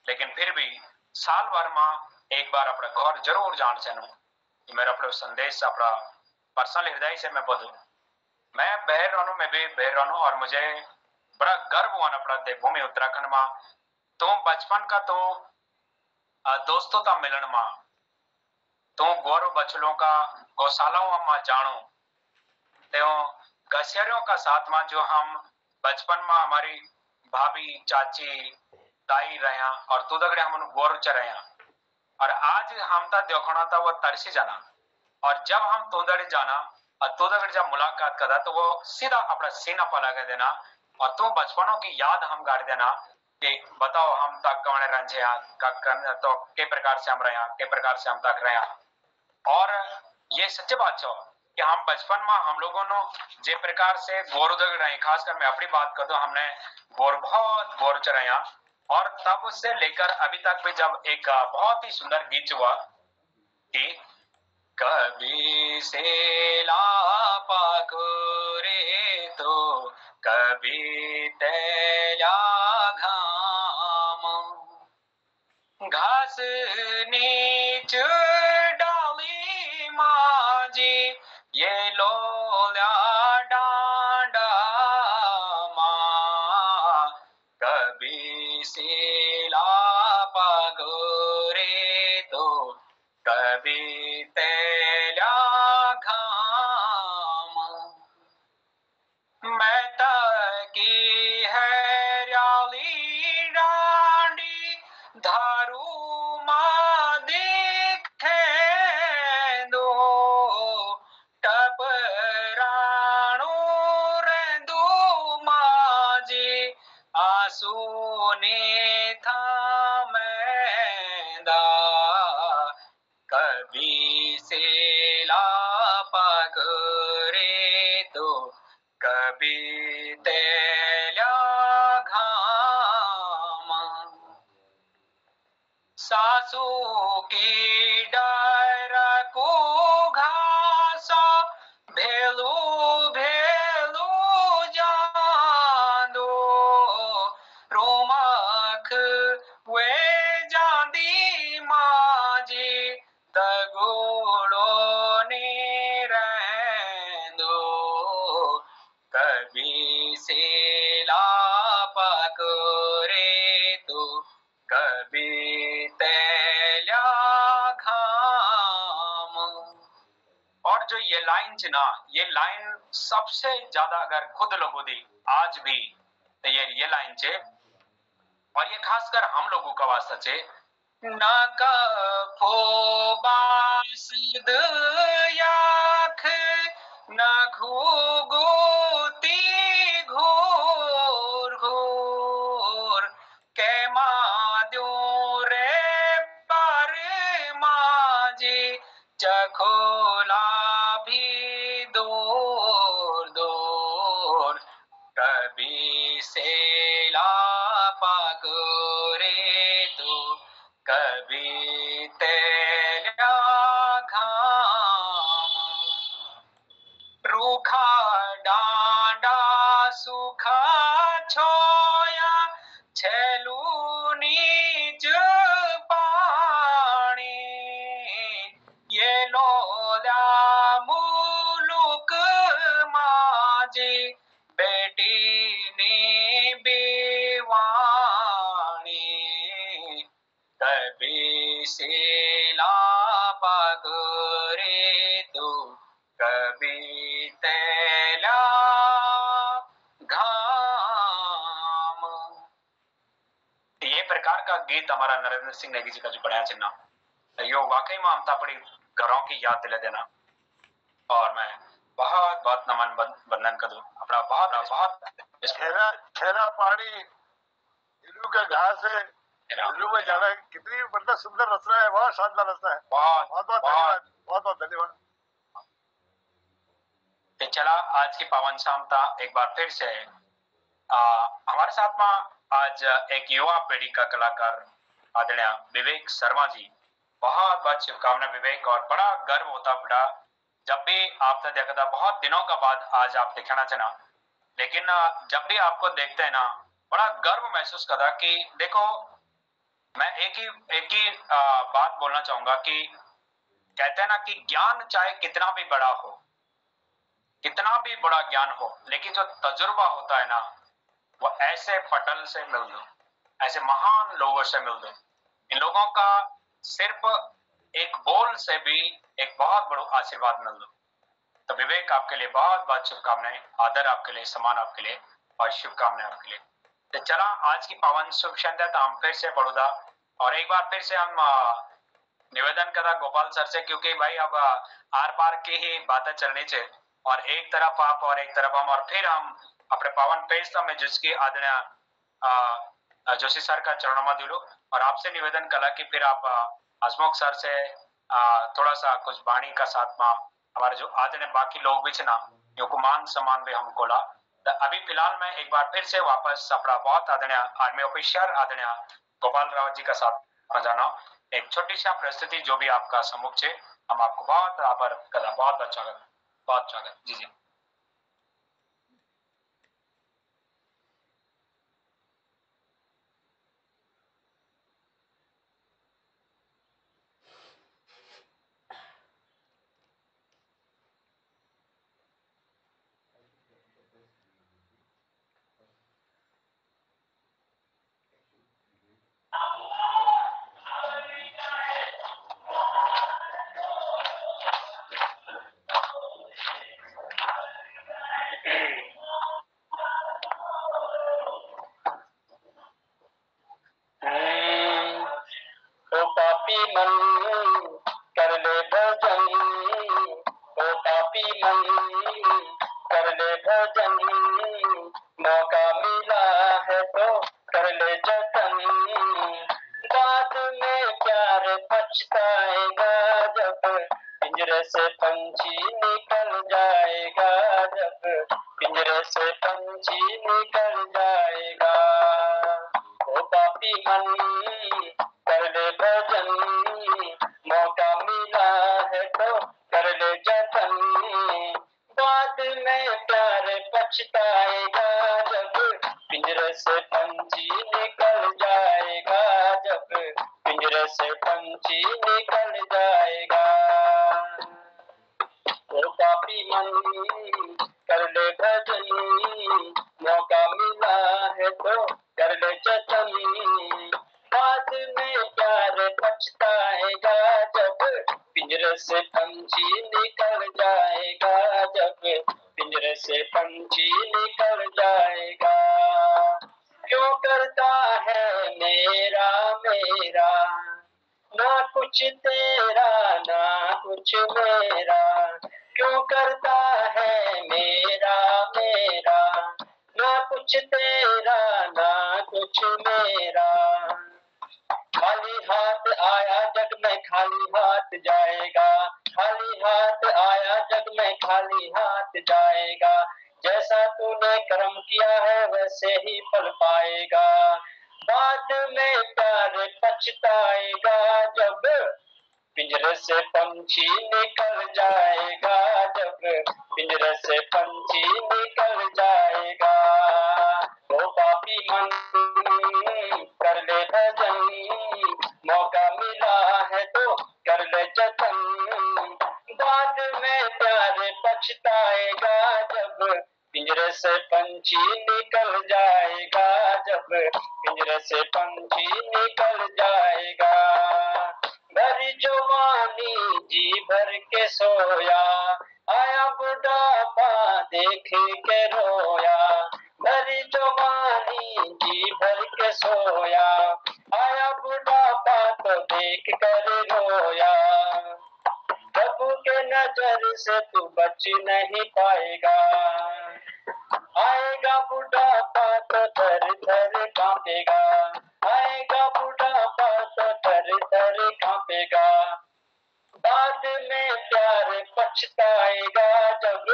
लेकिन फिर भी साल भर में एक बार अपना घर जरूर जान चाहूँ मेरा अपना संदेश अपना पर्सनल हृदय से मैं बोलूं मैं बहर रहूं मैं भी बहर रहूं और मुझे बड़ा गर्व हुआ अपना देवभूमि उत्तराखंड में तो बचपन का तो दोस्तों का मिलन में तो गौरव बछलों का गौशालाओं में जानो तो घसियरों का साथ में जो हम बचपन में हमारी भाभी चाची ताई रहा और तुदगड़े हम गौरव चरया और आज हम ता देखना था वो तरसी जाना और जब हम तुदगड़े जाना और तुदगड़े जब मुलाकात करा तो वो सीधा अपना सीना पर लगा देना और तुम बचपनों की याद हम गाड़ देना कि बताओ हम तक कौन रंजे तो के प्रकार से हम रहे के प्रकार से हम तक रहे और ये सच्ची बात छो कि हम बचपन में हम लोगों ने जे प्रकार से गौर उदग रहे खासकर मैं अपनी बात कर दूं हमने बहुत गौर चढ़ाया और तब से लेकर अभी तक भी जब एक बहुत ही सुंदर गीत हुआ कि कभी से लापा रे तो कभी तेला घाम घास नीच डाली माजी ये लोला डांडा माँ कभी सिला पगोरे तो कभी तेला घाम मैं की है राली डांडी धारू माँ देखे दो टपराणो रेंदो माजी आंसू ने था मैंदा कभी से लापक रे तो कभी तेला घाम सासू की डायरा को घासा भेलू भेलू जादो रोमख वे जादी माजी तगोड़ो ने रहदो कभी से लापक रे तो कभी तेला घाम और जो ये लाइन ना ये लाइन सबसे ज्यादा अगर खुद लोगों दी आज भी तो ये लाइन चे और ये खासकर हम लोगों का वास्ता चे नाकफो बासद याख न घुगुती घोर घोर के माद्यो रे पर माजे चखोला भी दूर दूर कभी सेला पागोरे तो कभी तेरा घाम रूखा डांडा सूखा छोया छेलू नीच पानी ये लोला मुलुक माजे बेटी ने बेवाणी कभी सेला पगरे तो कभी तेला घाम। ये प्रकार का गीत हमारा नरेंद्र सिंह नेगी जी का जो बढ़िया चिन्ह यो वाकई में हमता पड़ी घरों की याद दिला देना। और मैं बहुत बहुत नमन बंधन कर दूं अपना बहुत बहुत ठहरा पानी इल्लू का घास है, इल्लू में जाना कितनी मतलब सुंदर रचना है, बहुत शानदार रचना है। बहुत बहुत बहुत धन्यवाद, बहुत बहुत धन्यवाद। तो चला आज की पावन शामता एक बार फिर से हमारे साथ में आज एक युवा पीढ़ी का कलाकार आदरणीय विवेक शर्मा जी, बहुत बहुत शुभकामना विवेक। और बड़ा गर्व होता बेटा जब भी आपने देखा था, बहुत दिनों का बाद आज आप दिखाना चाहना, लेकिन जब भी आपको देखते हैं ना बड़ा गर्व महसूस करता कि देखो मैं एक ही बात बोलना चाहूंगा कि कहते हैं ना कि ज्ञान चाहे कितना भी बड़ा हो, कितना भी बड़ा ज्ञान हो, लेकिन जो तजुर्बा होता है ना वो ऐसे पटल से मिल दो, ऐसे महान लोगों से मिल दो। इन लोगों का सिर्फ एक बोल से भी एक बहुत बड़ा आशीर्वाद मिल दो। तो विवेक आपके लिए बहुत बहुत शुभकामनाएं, आदर आपके लिए, सम्मान आपके लिए और शुभकामनाएं आपके लिए। तो चला आज की पावन शुभ संध्या तो हम फिर से बड़ौदा और एक बार फिर से हम निवेदन करा गोपाल सर से, क्योंकि भाई अब आर पार की ही बातें चलनी चाहिए और एक तरफ आप और एक तरफ हम, और फिर हम अपने पावन पेज में जिसकी आदरणीय जोशी सर का चरणों दिलो और आपसे निवेदन करा कि फिर आप हसमुख सर से थोड़ा सा कुछ वाणी का साथ में हमारे जो आदरणीय बाकी लोग भी ना यो को मान सम्मान भी हमको ला। तो अभी फिलहाल मैं एक बार फिर से वापस अपना बहुत आदरणीय आर्मी ऑफिसर आदरणीय गोपाल रावत जी का साथ में जाना एक छोटी सी प्रस्तुति जो भी आपका सम्मुख है, हम आपको बहुत आभार करा, बहुत अच्छा लगा, बहुत अच्छा लगा जी जी। मन कर ले भजन, ओ पापी मन कर ले भजन, मौका मिला है तो कर ले जतन, बाद में प्यार पछताएगा जब पिंजरे से पंछी निकल जाएगा, जब पिंजरे से पंछी निकल जाएगा। ओ पापी मन कर ले भजन, मौका मिला है तो कर ले जतन, बाद में प्यार पछताएगा जब पिंजरे से पंछी निकल जाएगा, जब पिंजरे से पंछी निकल जाएगा। ओ पापी मन कर ले भजन, मौका मिला है तो कर ले जतन, बाद में प्यार पछताएगा जब पिंजरे से पंछी निकल जाएगा, जब पिंजरे से पंछी निकल जाएगा। क्यों करता है मेरा मेरा कुछ तेरा ना कुछ मेरा, क्यों करता है मेरा मेरा, ना कुछ तेरा ना कुछ मेरा। खाली हाथ आया जग में खाली हाथ जाएगा, खाली हाथ आया जग में खाली हाथ जाएगा, जैसा तूने कर्म किया है वैसे ही फल पाएगा। बाद में प्यार पछताएगा जब पिंजरे से पंछी निकल जाएगा, जब पिंजरे से पंछी निकल जाएगा। ओ पापी मन कर ले भजन, मौका मिला है तो कर ले जतन, बाद में प्यार पछताएगा जब पिंजरे से पंछी निकल जाएगा, जब पिंजरे से पंछी निकल जाएगा। भरी जवानी जी भर के सोया, आया बुढ़ापा देख के रोया, भरी जवानी जी भर के सोया, आया बुढ़ापा तो देख कर रोया। प्रभु के नजर से तू बच नहीं पाएगा, आएगा बुढ़ापा तो थर थर कांपेगा, आएगा बुढ़ापा तो थर थर कांपेगा। बाद में प्यार पछताएगा जब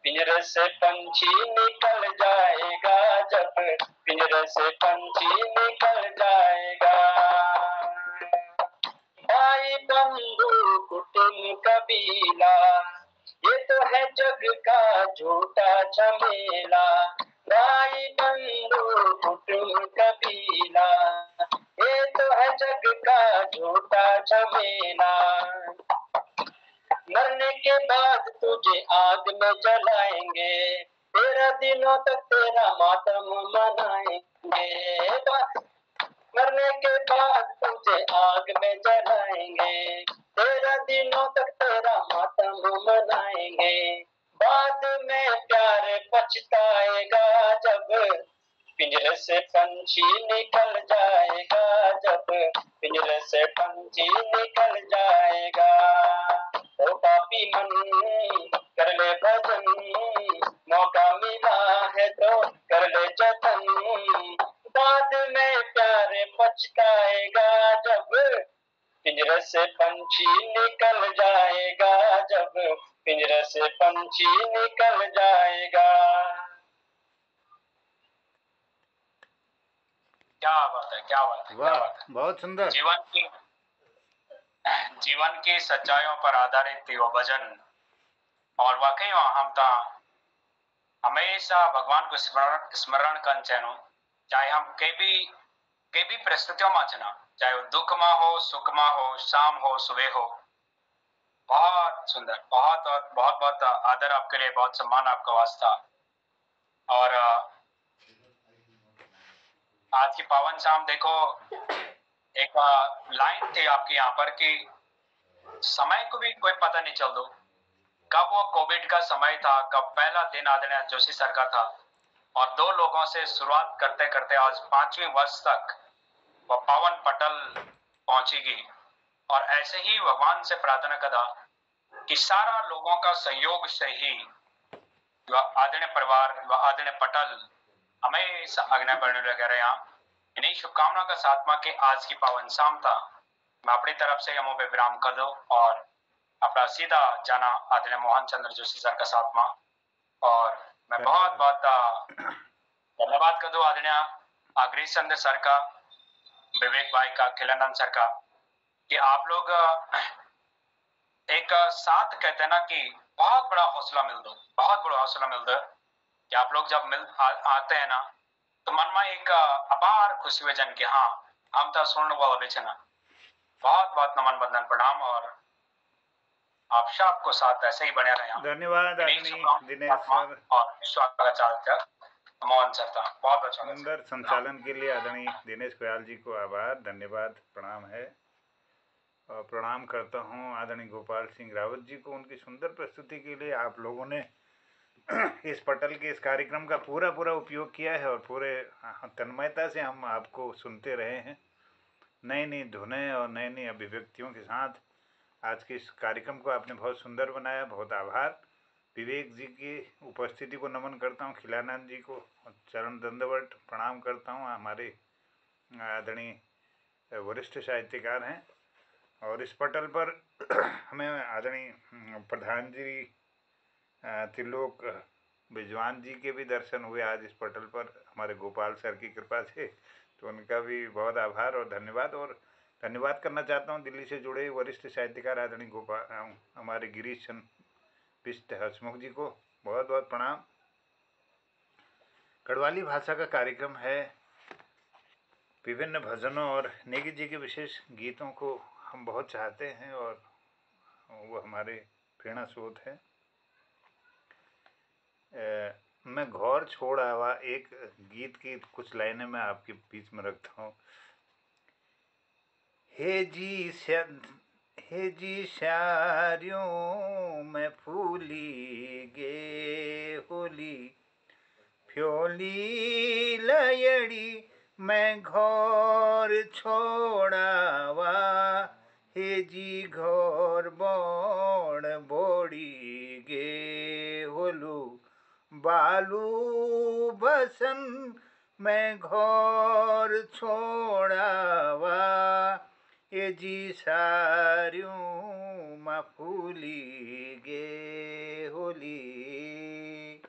पिंजरे से पंछी निकल जाएगा, जब पिंजरे से पंछी निकल जाएगा। भाई बंधु कुटुंब कबीला, ये तो है जग का झूठा झमेला। भाई बंधु कुटुंब कबीला, ये तो है जग का झूठा झमेला। मरने के बाद तुझे आग में जलाएंगे, 13 दिनों तक तेरा मातम मनाएंगे। मरने के बाद तुझे आग में जलाएंगे, 13 दिनों तक तेरा मातम मनाएंगे। बाद में प्यार पछताएगा जब पिंजरे से पंछी निकल जाएगा, जब पिंजरे से पंछी निकल जाएगा। ओ पापी मन कर ले भजन, मौका मिला है तो कर ले जतन, बाद में प्यार पछताएगा जब पिंजरे से पंछी निकल जाएगा, जब पिंजरे से पंछी निकल जाएगा। क्या बात है, क्या बात है, क्या वाह, बात है। बहुत सुंदर। जीवन की सच्चाइयों पर आधारित थी वो भजन, और वाकई हम तो हमेशा भगवान को स्मरण कर चेनो, चाहे हम कई भी परिस्थितियों में चना, चाहे वो दुख में हो, सुख में हो, शाम हो, सुबह हो। बहुत सुंदर, बहुत बहुत बहुत बहुत आदर आपके लिए, बहुत सम्मान आपका वास्ता। और आज की पावन शाम देखो, एक लाइन थी आपके यहाँ पर कि समय को भी कोई पता नहीं चल दो, कब वो कोविड का समय था, कब पहला दिन आदरणीय जोशी सर का था, और 2 लोगों से शुरुआत करते करते आज 5वें वर्ष तक वह पावन पटल पहुंचेगी। और ऐसे ही भगवान से प्रार्थना करा कि सारा लोगों का सहयोग से ही आदरणीय परिवार व आदरणीय पटल हमेशा आज्ञा बढ़ने लगे रहे। इन्हीं शुभकामना का साथ में के आज की पावन शाम था, मैं अपनी तरफ से यमों पे विराम कर दो और अपना सीधा जाना आदरणीय मोहन चंद्र जोशी सर का साथ में। और मैं बहुत बहुत धन्यवाद कर दो आदरणीय आग्रीश चंद्र सर का, विवेक भाई का, खिलानंद सर का, कि आप लोग एक साथ कहते हैं ना कि बहुत बड़ा हौसला मिल दो, बहुत बड़ा हौसला मिल दो कि आप लोग जब आते हैं ना तो मन में एक अपार खुशी हुए जन कि हाँ हम तो सुनने वाला बेचना। बहुत बहुत नमन बंदन प्रणाम, और आप सबको साथ ऐसे ही बने रहे। धन्यवाद दिनेश सर और स्वागत मोहन सर था, बहुत अच्छा सुंदर संचालन के लिए आदरणीय दिनेश गोयल जी को आभार, धन्यवाद, प्रणाम है। और प्रणाम करता हूँ आदरणीय गोपाल सिंह रावत जी को उनकी सुंदर प्रस्तुति के लिए। आप लोगों ने इस पटल के इस कार्यक्रम का पूरा उपयोग किया है और पूरे तन्मयता से हम आपको सुनते रहे हैं। नई नई धुनें और नई नई अभिव्यक्तियों के साथ आज के इस कार्यक्रम को आपने बहुत सुंदर बनाया। बहुत आभार। विवेक जी की उपस्थिति को नमन करता हूँ, खिलानंद जी को चरण दंडवत प्रणाम करता हूँ। हमारे आदरणीय वरिष्ठ साहित्यकार हैं और इस पटल पर हमें आदरणीय प्रधान जी त्रिलोक विद्वान जी के भी दर्शन हुए आज इस पटल पर, हमारे गोपाल सर की कृपा से। तो उनका भी बहुत आभार और धन्यवाद। और धन्यवाद करना चाहता हूँ दिल्ली से जुड़े वरिष्ठ साहित्यकार आदरणीय गोपाल हमारे गिरीश चंद्र बिष्ट हसमुख जी को बहुत बहुत प्रणाम। गढ़वाली भाषा का कार्यक्रम है। विभिन्न भजनों और नेगी जी के विशेष गीतों को हम बहुत चाहते हैं और वो हमारे प्रेरणा स्रोत है। मैं घौर छोड़ आवा एक गीत की कुछ लाइनें मैं आपके बीच में रखता हूँ। हे जी श्यारियों में फूली गे होली फ्योली लयड़ी मैं घौर छोड़ावा हे जी घौर बोड़ बोड़ी गे होलू बालू बसन मैं घौर छोड़ावा ये जी सारियों मा फूली गे होली।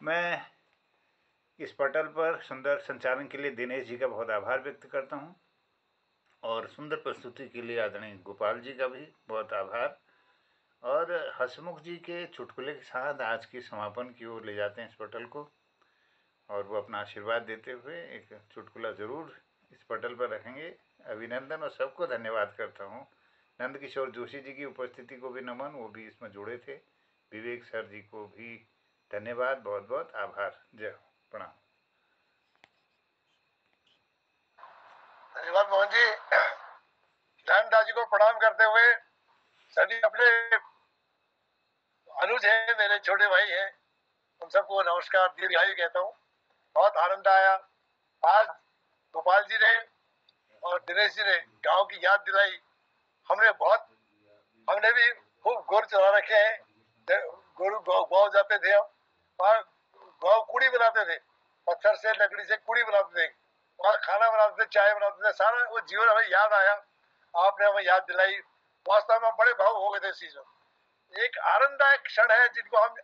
मैं इस पटल पर सुंदर संचालन के लिए दिनेश जी का बहुत आभार व्यक्त करता हूँ और सुंदर प्रस्तुति के लिए आदरणीय गोपाल जी का भी बहुत आभार। और हसमुख जी के चुटकुले के साथ आज की समापन की ओर ले जाते हैं इस पटल को और वो अपना आशीर्वाद देते हुए एक चुटकुला ज़रूर इस पटल पर रखेंगे। अभिनंदन और सबको धन्यवाद करता हूँ। नंद किशोर जोशी जी की उपस्थिति को भी नमन, वो भी इसमें जुड़े थे। विवेक सर जी को भी धन्यवाद, बहुत बहुत आभार। जय हो, प्रणाम। धन्यवाद मोहन जी। दादा जी को प्रणाम करते हुए सभी अपने अनुज है, मेरे छोटे भाई हैं, उन सबको नमस्कार दीर्घायु कहता हूँ। बहुत आनंद आया आज। गोपाल जी ने और दिनेश जी ने गांव की याद दिलाई। हमने भी खूब गोर चला रखे हैं। गोरू गाँव जाते थे हम, और गाँव कुड़ी बनाते थे, पत्थर से लकड़ी से कुड़ी बनाते थे और खाना बनाते थे, चाय बनाते थे। सारा वो जीवन हमें याद आया, आपने हमें याद दिलाई। वास्तव में हम बड़े भावुक हो गए थे इस चीज में। एक आनंददायक क्षण है जिनको हम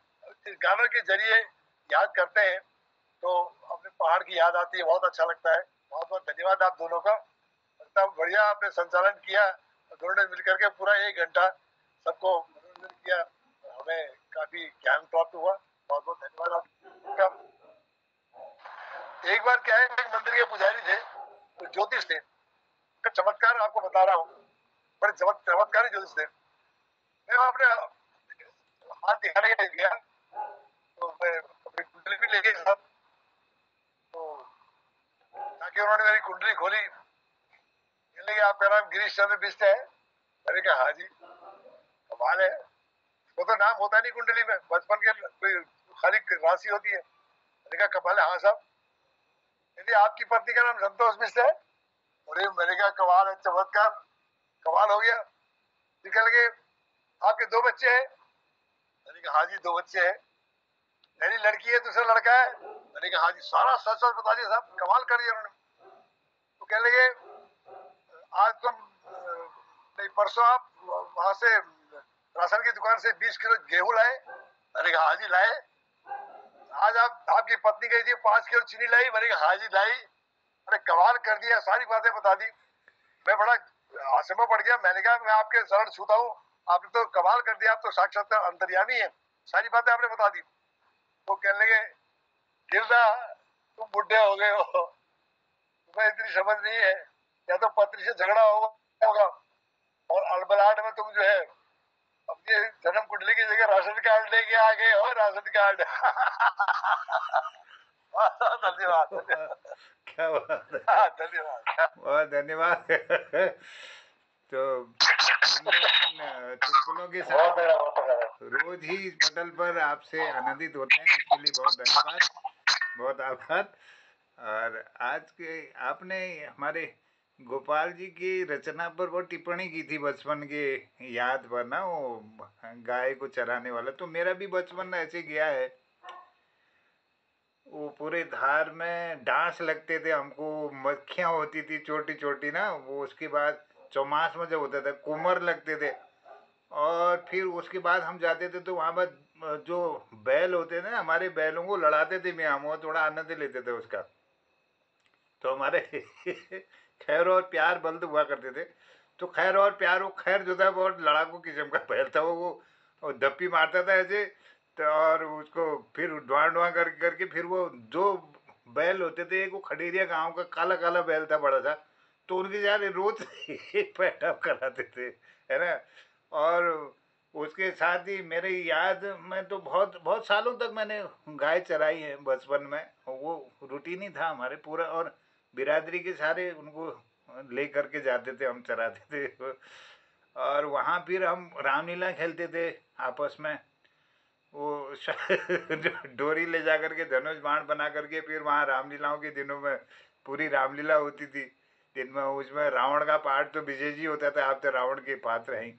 गानों के जरिए याद करते हैं तो अपने पहाड़ की याद आती है, बहुत अच्छा लगता है। बहुत बहुत धन्यवाद आप दोनों का। इतना बढ़िया आपने संचालन किया, दोनों ने मिलकर के पूरा 1 घंटा सबको मनोरंजन किया, हमें काफी ज्ञान प्राप्त हुआ। बहुत बहुत धन्यवाद आपका। एक बार क्या है, एक मंदिर के पुजारी थे, तो ज्योतिष थे। का चमत्कार आपको बता रहा हूँ, बड़े चमत्कारी ज्योतिष थे। मैं अपने हाथ दिखाने के लिए गया तो मैं अपनी कुंडली भी ले गई साथ, तो ताकि उन्होंने मेरी कुंडली खोली। कहने आपका नाम गिरीश चंद्र बिष्ट है? मैंने कहा हाँ जी। कमाल है, वो तो नाम होता नहीं कुंडली में, बचपन के कोई खाली राशि होती है। मैंने कहा कमाल है। हाँ साहब। यदि आपकी पत्नी का नाम संतोष बिष्ट है? अरे मैंने कहा कमाल है, चमत्कार, कमाल हो गया। निकल गए, आपके 2 बच्चे हैं? मैंने कहा हाँ जी 2 बच्चे हैं। पहली लड़की है, दूसरा लड़का है? मैंने कहा हाँ जी। सारा सच सच बता दिया साहब, कमाल कर दिया उन्होंने। तो कहने लगे आज तुम नहीं परसों आप वहां से राशन की दुकान से 20 किलो गेहूं लाए? मैंने कहा हाँ जी लाए। आज आपकी पत्नी गई थी 5 किलो चीनी लाई? मैंने कहा हाँ जी लाई। अरे कमाल कर दिया, सारी बातें बता दी। मैं बड़ा आश्चर्य पड़ गया। मैंने कहा मैं आपके शरण छूता हूँ, आपने तो कमाल कर दिया, आप तो साक्षात अंतर्यामी है, सारी बातें आपने बता दी। तो कहने लगे गिरदा तुम बुढ़े हो गए हो, तुम्हें इतनी समझ नहीं है, या तो पत्नी से झगड़ा होगा और अड़बड़ाहट में तुम जो है अपनी जन्म कुंडली की जगह राशन कार्ड लेके आ गए हो। Ration card. धन्यवाद। क्या बात है, धन्यवाद, बहुत धन्यवाद। तो चुटकुलों के साथ रोज ही पटल पर आपसे आनंदित होते हैं, इसके लिए बहुत धन्यवाद, बहुत आभार। और आज के आपने हमारे गोपाल जी की रचना पर वो टिप्पणी की थी बचपन के याद पर ना, वो गाय को चराने वाला। तो मेरा भी बचपन ऐसे गया है। वो पूरे धार में डांस लगते थे हमको, मक्खियाँ होती थी छोटी छोटी ना, वो उसके बाद चौमास में जब होता था कुमर लगते थे। और फिर उसके बाद हम जाते थे तो वहाँ पर जो बैल होते थे ना, हमारे बैलों को लड़ाते थे भी हम, वो थोड़ा आनंद लेते थे उसका। तो हमारे खैर और प्यार बल्द हुआ करते थे। तो खैर और प्यार, वो खैर जो था बहुत लड़ाकू किस्म का बैल था वो धप्पी मारता था ऐसे। तो और उसको फिर डुआ डुआ करके फिर वो जो बैल होते थे, एक वो खडेरिया गांव का काला काला बैल था बड़ा सा, तो उनके सारे रोज एक पैटअप कराते थे, है ना। और उसके साथ ही मेरे याद में तो बहुत बहुत सालों तक मैंने गाय चराई है बचपन में। वो रूटीन ही था हमारे पूरा, और बिरादरी के सारे उनको ले करके जाते थे, हम चराते थे। और वहाँ फिर हम रामलीला खेलते थे आपस में। वो डोरी ले जा करके धनुष बाण बना करके फिर वहाँ रामलीलाओं के दिनों में पूरी रामलीला होती थी दिन में। उसमें रावण का पार्ट तो विजय जी होता था, आप तो रावण के पात्र हैं।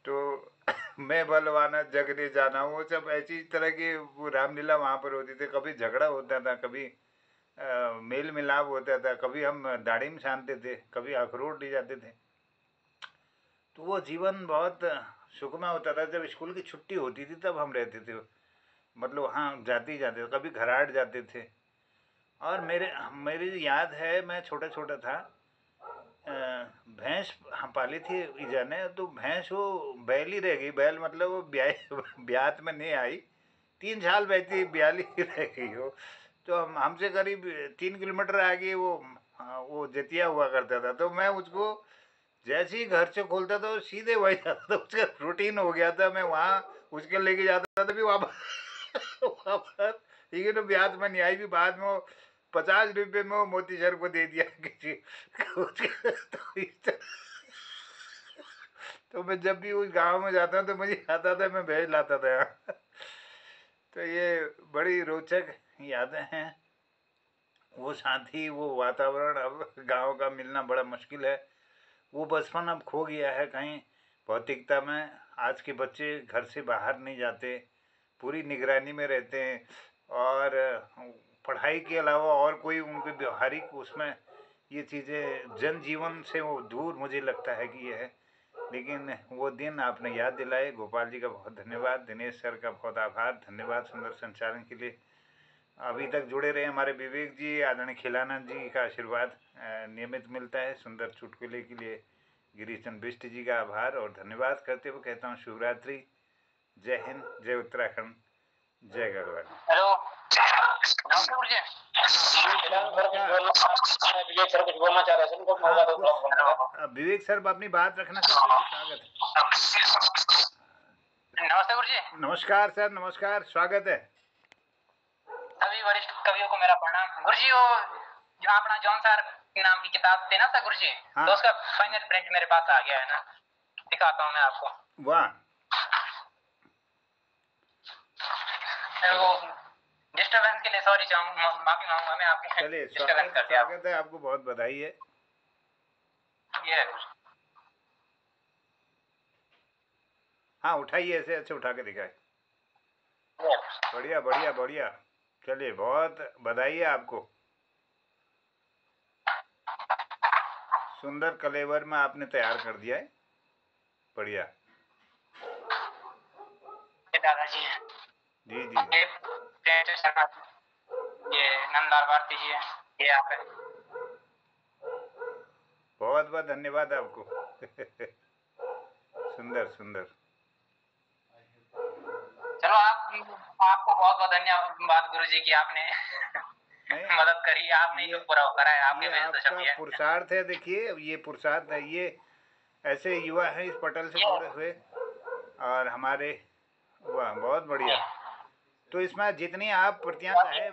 तो मैं बलवाना जग ने जाना, वो सब ऐसी तरह की वो रामलीला वहाँ पर होती थी। कभी झगड़ा होता था, कभी मेल मिलाप होता था, कभी हम दाढ़ी छानते थे, कभी अखरोट ले जाते थे। तो वो जीवन बहुत सुखमय होता था। जब स्कूल की छुट्टी होती थी तब हम रहते थे, मतलब हाँ जाते ही जाते थे, कभी घराट जाते थे। और मेरी याद है, मैं छोटा छोटा था, भैंस हम पाली थी ईजा ने। तो भैंस वो बैल ही रह गई, बैल मतलब वो ब्यात में नहीं आई। 3 साल बैठी ब्याली रह गई वो। तो हमसे करीब 3 किलोमीटर आगे वो वो जतिया हुआ करता था। तो मैं उसको जैसे ही घर से खोलता था वो सीधे वही जाता था, उसका रूटीन हो गया था। मैं वहाँ उसके लेके जाता था, भी वापस वापस। लेकिन वो ब्याज में नहीं आई, भी बाद में वो 50 रुपये में वो मोती सर को दे दिया किसी तो मैं जब भी उस गांव में जाता हूँ तो मुझे आता था, मैं भेज लाता था यहाँ। तो ये बड़ी रोचक यादें हैं। वो साथी, वो वातावरण अब गांव का मिलना बड़ा मुश्किल है। वो बचपन अब खो गया है कहीं भौतिकता में। आज के बच्चे घर से बाहर नहीं जाते, पूरी निगरानी में रहते हैं। और पढ़ाई के अलावा और कोई उनके व्यवहारिक उसमें ये चीज़ें जनजीवन से वो दूर, मुझे लगता है कि ये है। लेकिन वो दिन आपने याद दिलाए। गोपाल जी का बहुत धन्यवाद, दिनेश सर का बहुत आभार, धन्यवाद सुंदर संचालन के लिए। अभी तक जुड़े रहे हमारे विवेक जी, आदरणीय खिलानंद जी का आशीर्वाद नियमित मिलता है सुंदर चुटकुले के लिए। गिरीश चंद्र बिष्ट जी का आभार और धन्यवाद करते हुए कहता हूँ शुभरात्रि, जय हिंद, जय उत्तराखंड, जय गढ़वाल। हेलो, नमस्ते गुरुजी। विवेक सर कुछ बोलना चाह रहे थे, उनको मौका दो थोड़ा बोलने का। विवेक सर अपनी बात रखना चाहते हैं, स्वागत है। नमस्ते गुरुजी। नमस्कार सर, नमस्कार, स्वागत है। सभी वरिष्ठ कवियों को मेरा प्रणाम। गुरुजी, वो जो अपना जॉन सर नाम की किताब थी ना सर गुरुजी, हाँ। तो उसका फाइनल प्रिंट मेरे पास आ गया है ना, दिखाता हूँ मैं आपको। वाह। वो डिस्टर्बेंस के लिए सॉरी, माफी मांगूंगा मैं आपके। चलिए, स्वागत है, आपको बहुत बधाई है। ये हाँ, उठाइए, ऐसे अच्छे उठा के दिखाए। बढ़िया बढ़िया बढ़िया। चलिए, बहुत बधाई है आपको। सुंदर कलेवर में आपने तैयार कर दिया है, बढ़िया। दादाजी जी जी। ये नंदलाल भारती जी है, ये आप है। बहुत बहुत धन्यवाद आपको। सुंदर सुंदर। चलो, आपको बहुत बहुत धन्यवाद गुरुजी की, आपने मदद करी, आपने जो पूरा करा है, आपके वजह से सब आपका पुरुषार्थ है। देखिए, ये पुरुषार्थ है, ये ऐसे युवा हैं इस पटल से जुड़े हुए, और हमारे वाह, बहुत बढ़िया। तो इसमें जितनी आप प्रतियां चाहे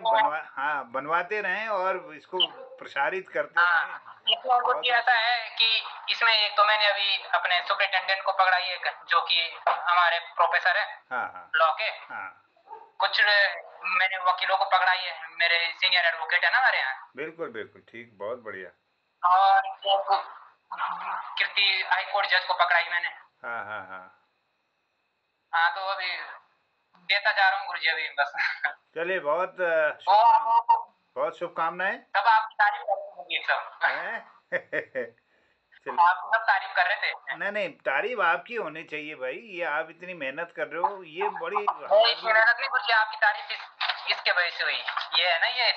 बनवाते रहें और इसको प्रसारित करते रहें। इसमें गुरुजी ऐसा है कि इसमें एक तो मैंने अभी अपने सुपरिटेंडेंट को पकड़ाई है, जो कि हमारे प्रोफेसर है लॉ के। कुछ मैंने वकीलों को पकड़ाई है, मेरे सीनियर एडवोकेट है ना हमारे यहाँ। बिल्कुल बिल्कुल ठीक, बहुत बढ़िया। और कीर्ति हाई कोर्ट जज को पकड़ाई मैंने। हाँ हाँ हाँ। हाँ तो अभी देता जा रहा हूँ गुरुजी अभी बस। चलिए बहुत बहुत शुभकामनाएं। सब आपकी तारीफ कर रहे थे सब। हैं? चलिए आप सब तारीफ कर रहे थे। नहीं नहीं, तारीफ आपकी होनी चाहिए भाई, ये आप इतनी मेहनत कर रहे हो, ये बड़ी इतनी मेहनत नहीं गुरुजी, आपकी तारीफ इसके वजह से हुई। ये है ना ये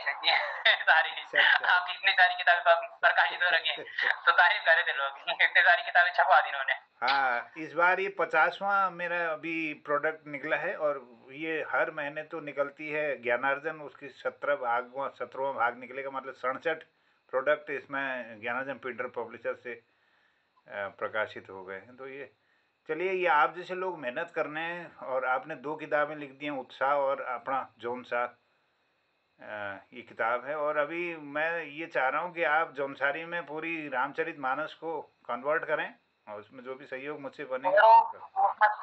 सारी अच्छा। आपकी इतनी सारी किताबें प्रकाशित हो रही है तो तारीफ कर रहे थे लोग, इतनी सारी किताबें छपवा दी इन्होंने। हाँ, इस बार ये 50वां मेरा अभी प्रोडक्ट निकला है, और ये हर महीने तो निकलती है ज्ञानार्जन, उसकी 17वां भाग निकलेगा, मतलब 67 प्रोडक्ट इसमें ज्ञानार्जन पीटर पब्लिशर से प्रकाशित हो गए हैं। तो ये चलिए, ये आप जैसे लोग मेहनत कर रहे हैं, और आपने 2 किताबें लिख दी हैं, उत्साह और अपना जौनसार, ये किताब है। और अभी मैं ये चाह रहा हूँ कि आप जौनसारी में पूरी रामचरितमानस को कन्वर्ट करें, और उसमें जो भी सहयोग मुझसे बनेगा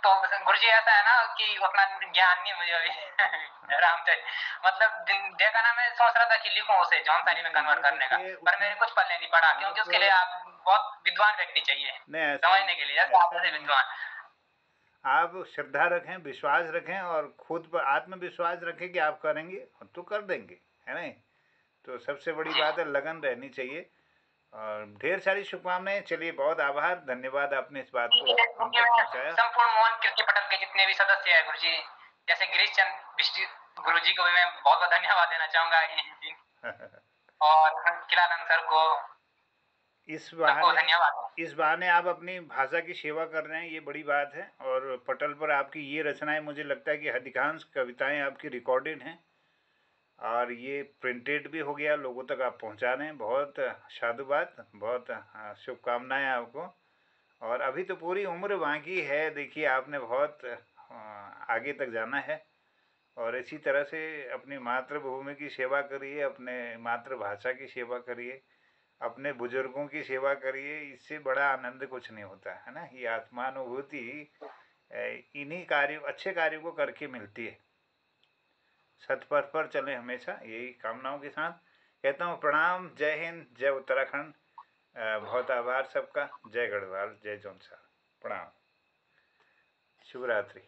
तो गुरुजी ऐसा है ना कि उतना ज्ञान नहीं मुझे अभी रामचरित, मतलब देखा ना, मैं सोच रहा था कि लिखूं उसे जौनसारी में कन्वर्ट करने का, पर मेरे कुछ पल्ले नहीं पड़ा, क्योंकि उसके लिए आप बहुत विद्वान व्यक्ति चाहिए समझने के लिए, जैसे आप जैसे विद्वान। आप श्रद्धा रखें, विश्वास रखें, और खुद पर आत्मविश्वास रखें कि आप करेंगे तो कर देंगे, है नहीं? तो सबसे बड़ी बात है लगन रहनी चाहिए, और ढेर सारी शुभकामनाएं। चलिए, बहुत आभार, धन्यवाद, आपने इस बात को हम तक पहुँचाया। संपूर्ण मोहन कीर्ति पटल के जितने भी सदस्य हैं गुरुजी, जैसे गिरीश चंद बिष्ट गुरुजी को भी मैं बहुत बहुत धन्यवाद देना चाहूंगा और किलानंद सर को इस बहाने आप अपनी भाषा की सेवा कर रहे हैं, ये बड़ी बात है। और पटल पर आपकी ये रचनाएं, मुझे लगता है कि अधिकांश कविताएं आपकी रिकॉर्डेड हैं, और ये प्रिंटेड भी हो गया, लोगों तक आप पहुंचा रहे हैं। बहुत साधुवाद, बहुत शुभकामनाएं आपको। और अभी तो पूरी उम्र बाकी है, देखिए आपने बहुत आगे तक जाना है, और इसी तरह से अपनी मातृभूमि की सेवा करिए, अपने मातृभाषा की सेवा करिए, अपने बुजुर्गों की सेवा करिए। इससे बड़ा आनंद कुछ नहीं होता है ना। ये आत्मानुभूति इन्हीं कार्यों, अच्छे कार्यों को करके मिलती है। सतपथ पर चलें हमेशा, यही कामनाओं के साथ कहता हूँ प्रणाम। जय हिंद, जय उत्तराखंड, बहुत आभार सबका। जय गढ़वाल, जय जौनसार, प्रणाम, शुभ रात्रि।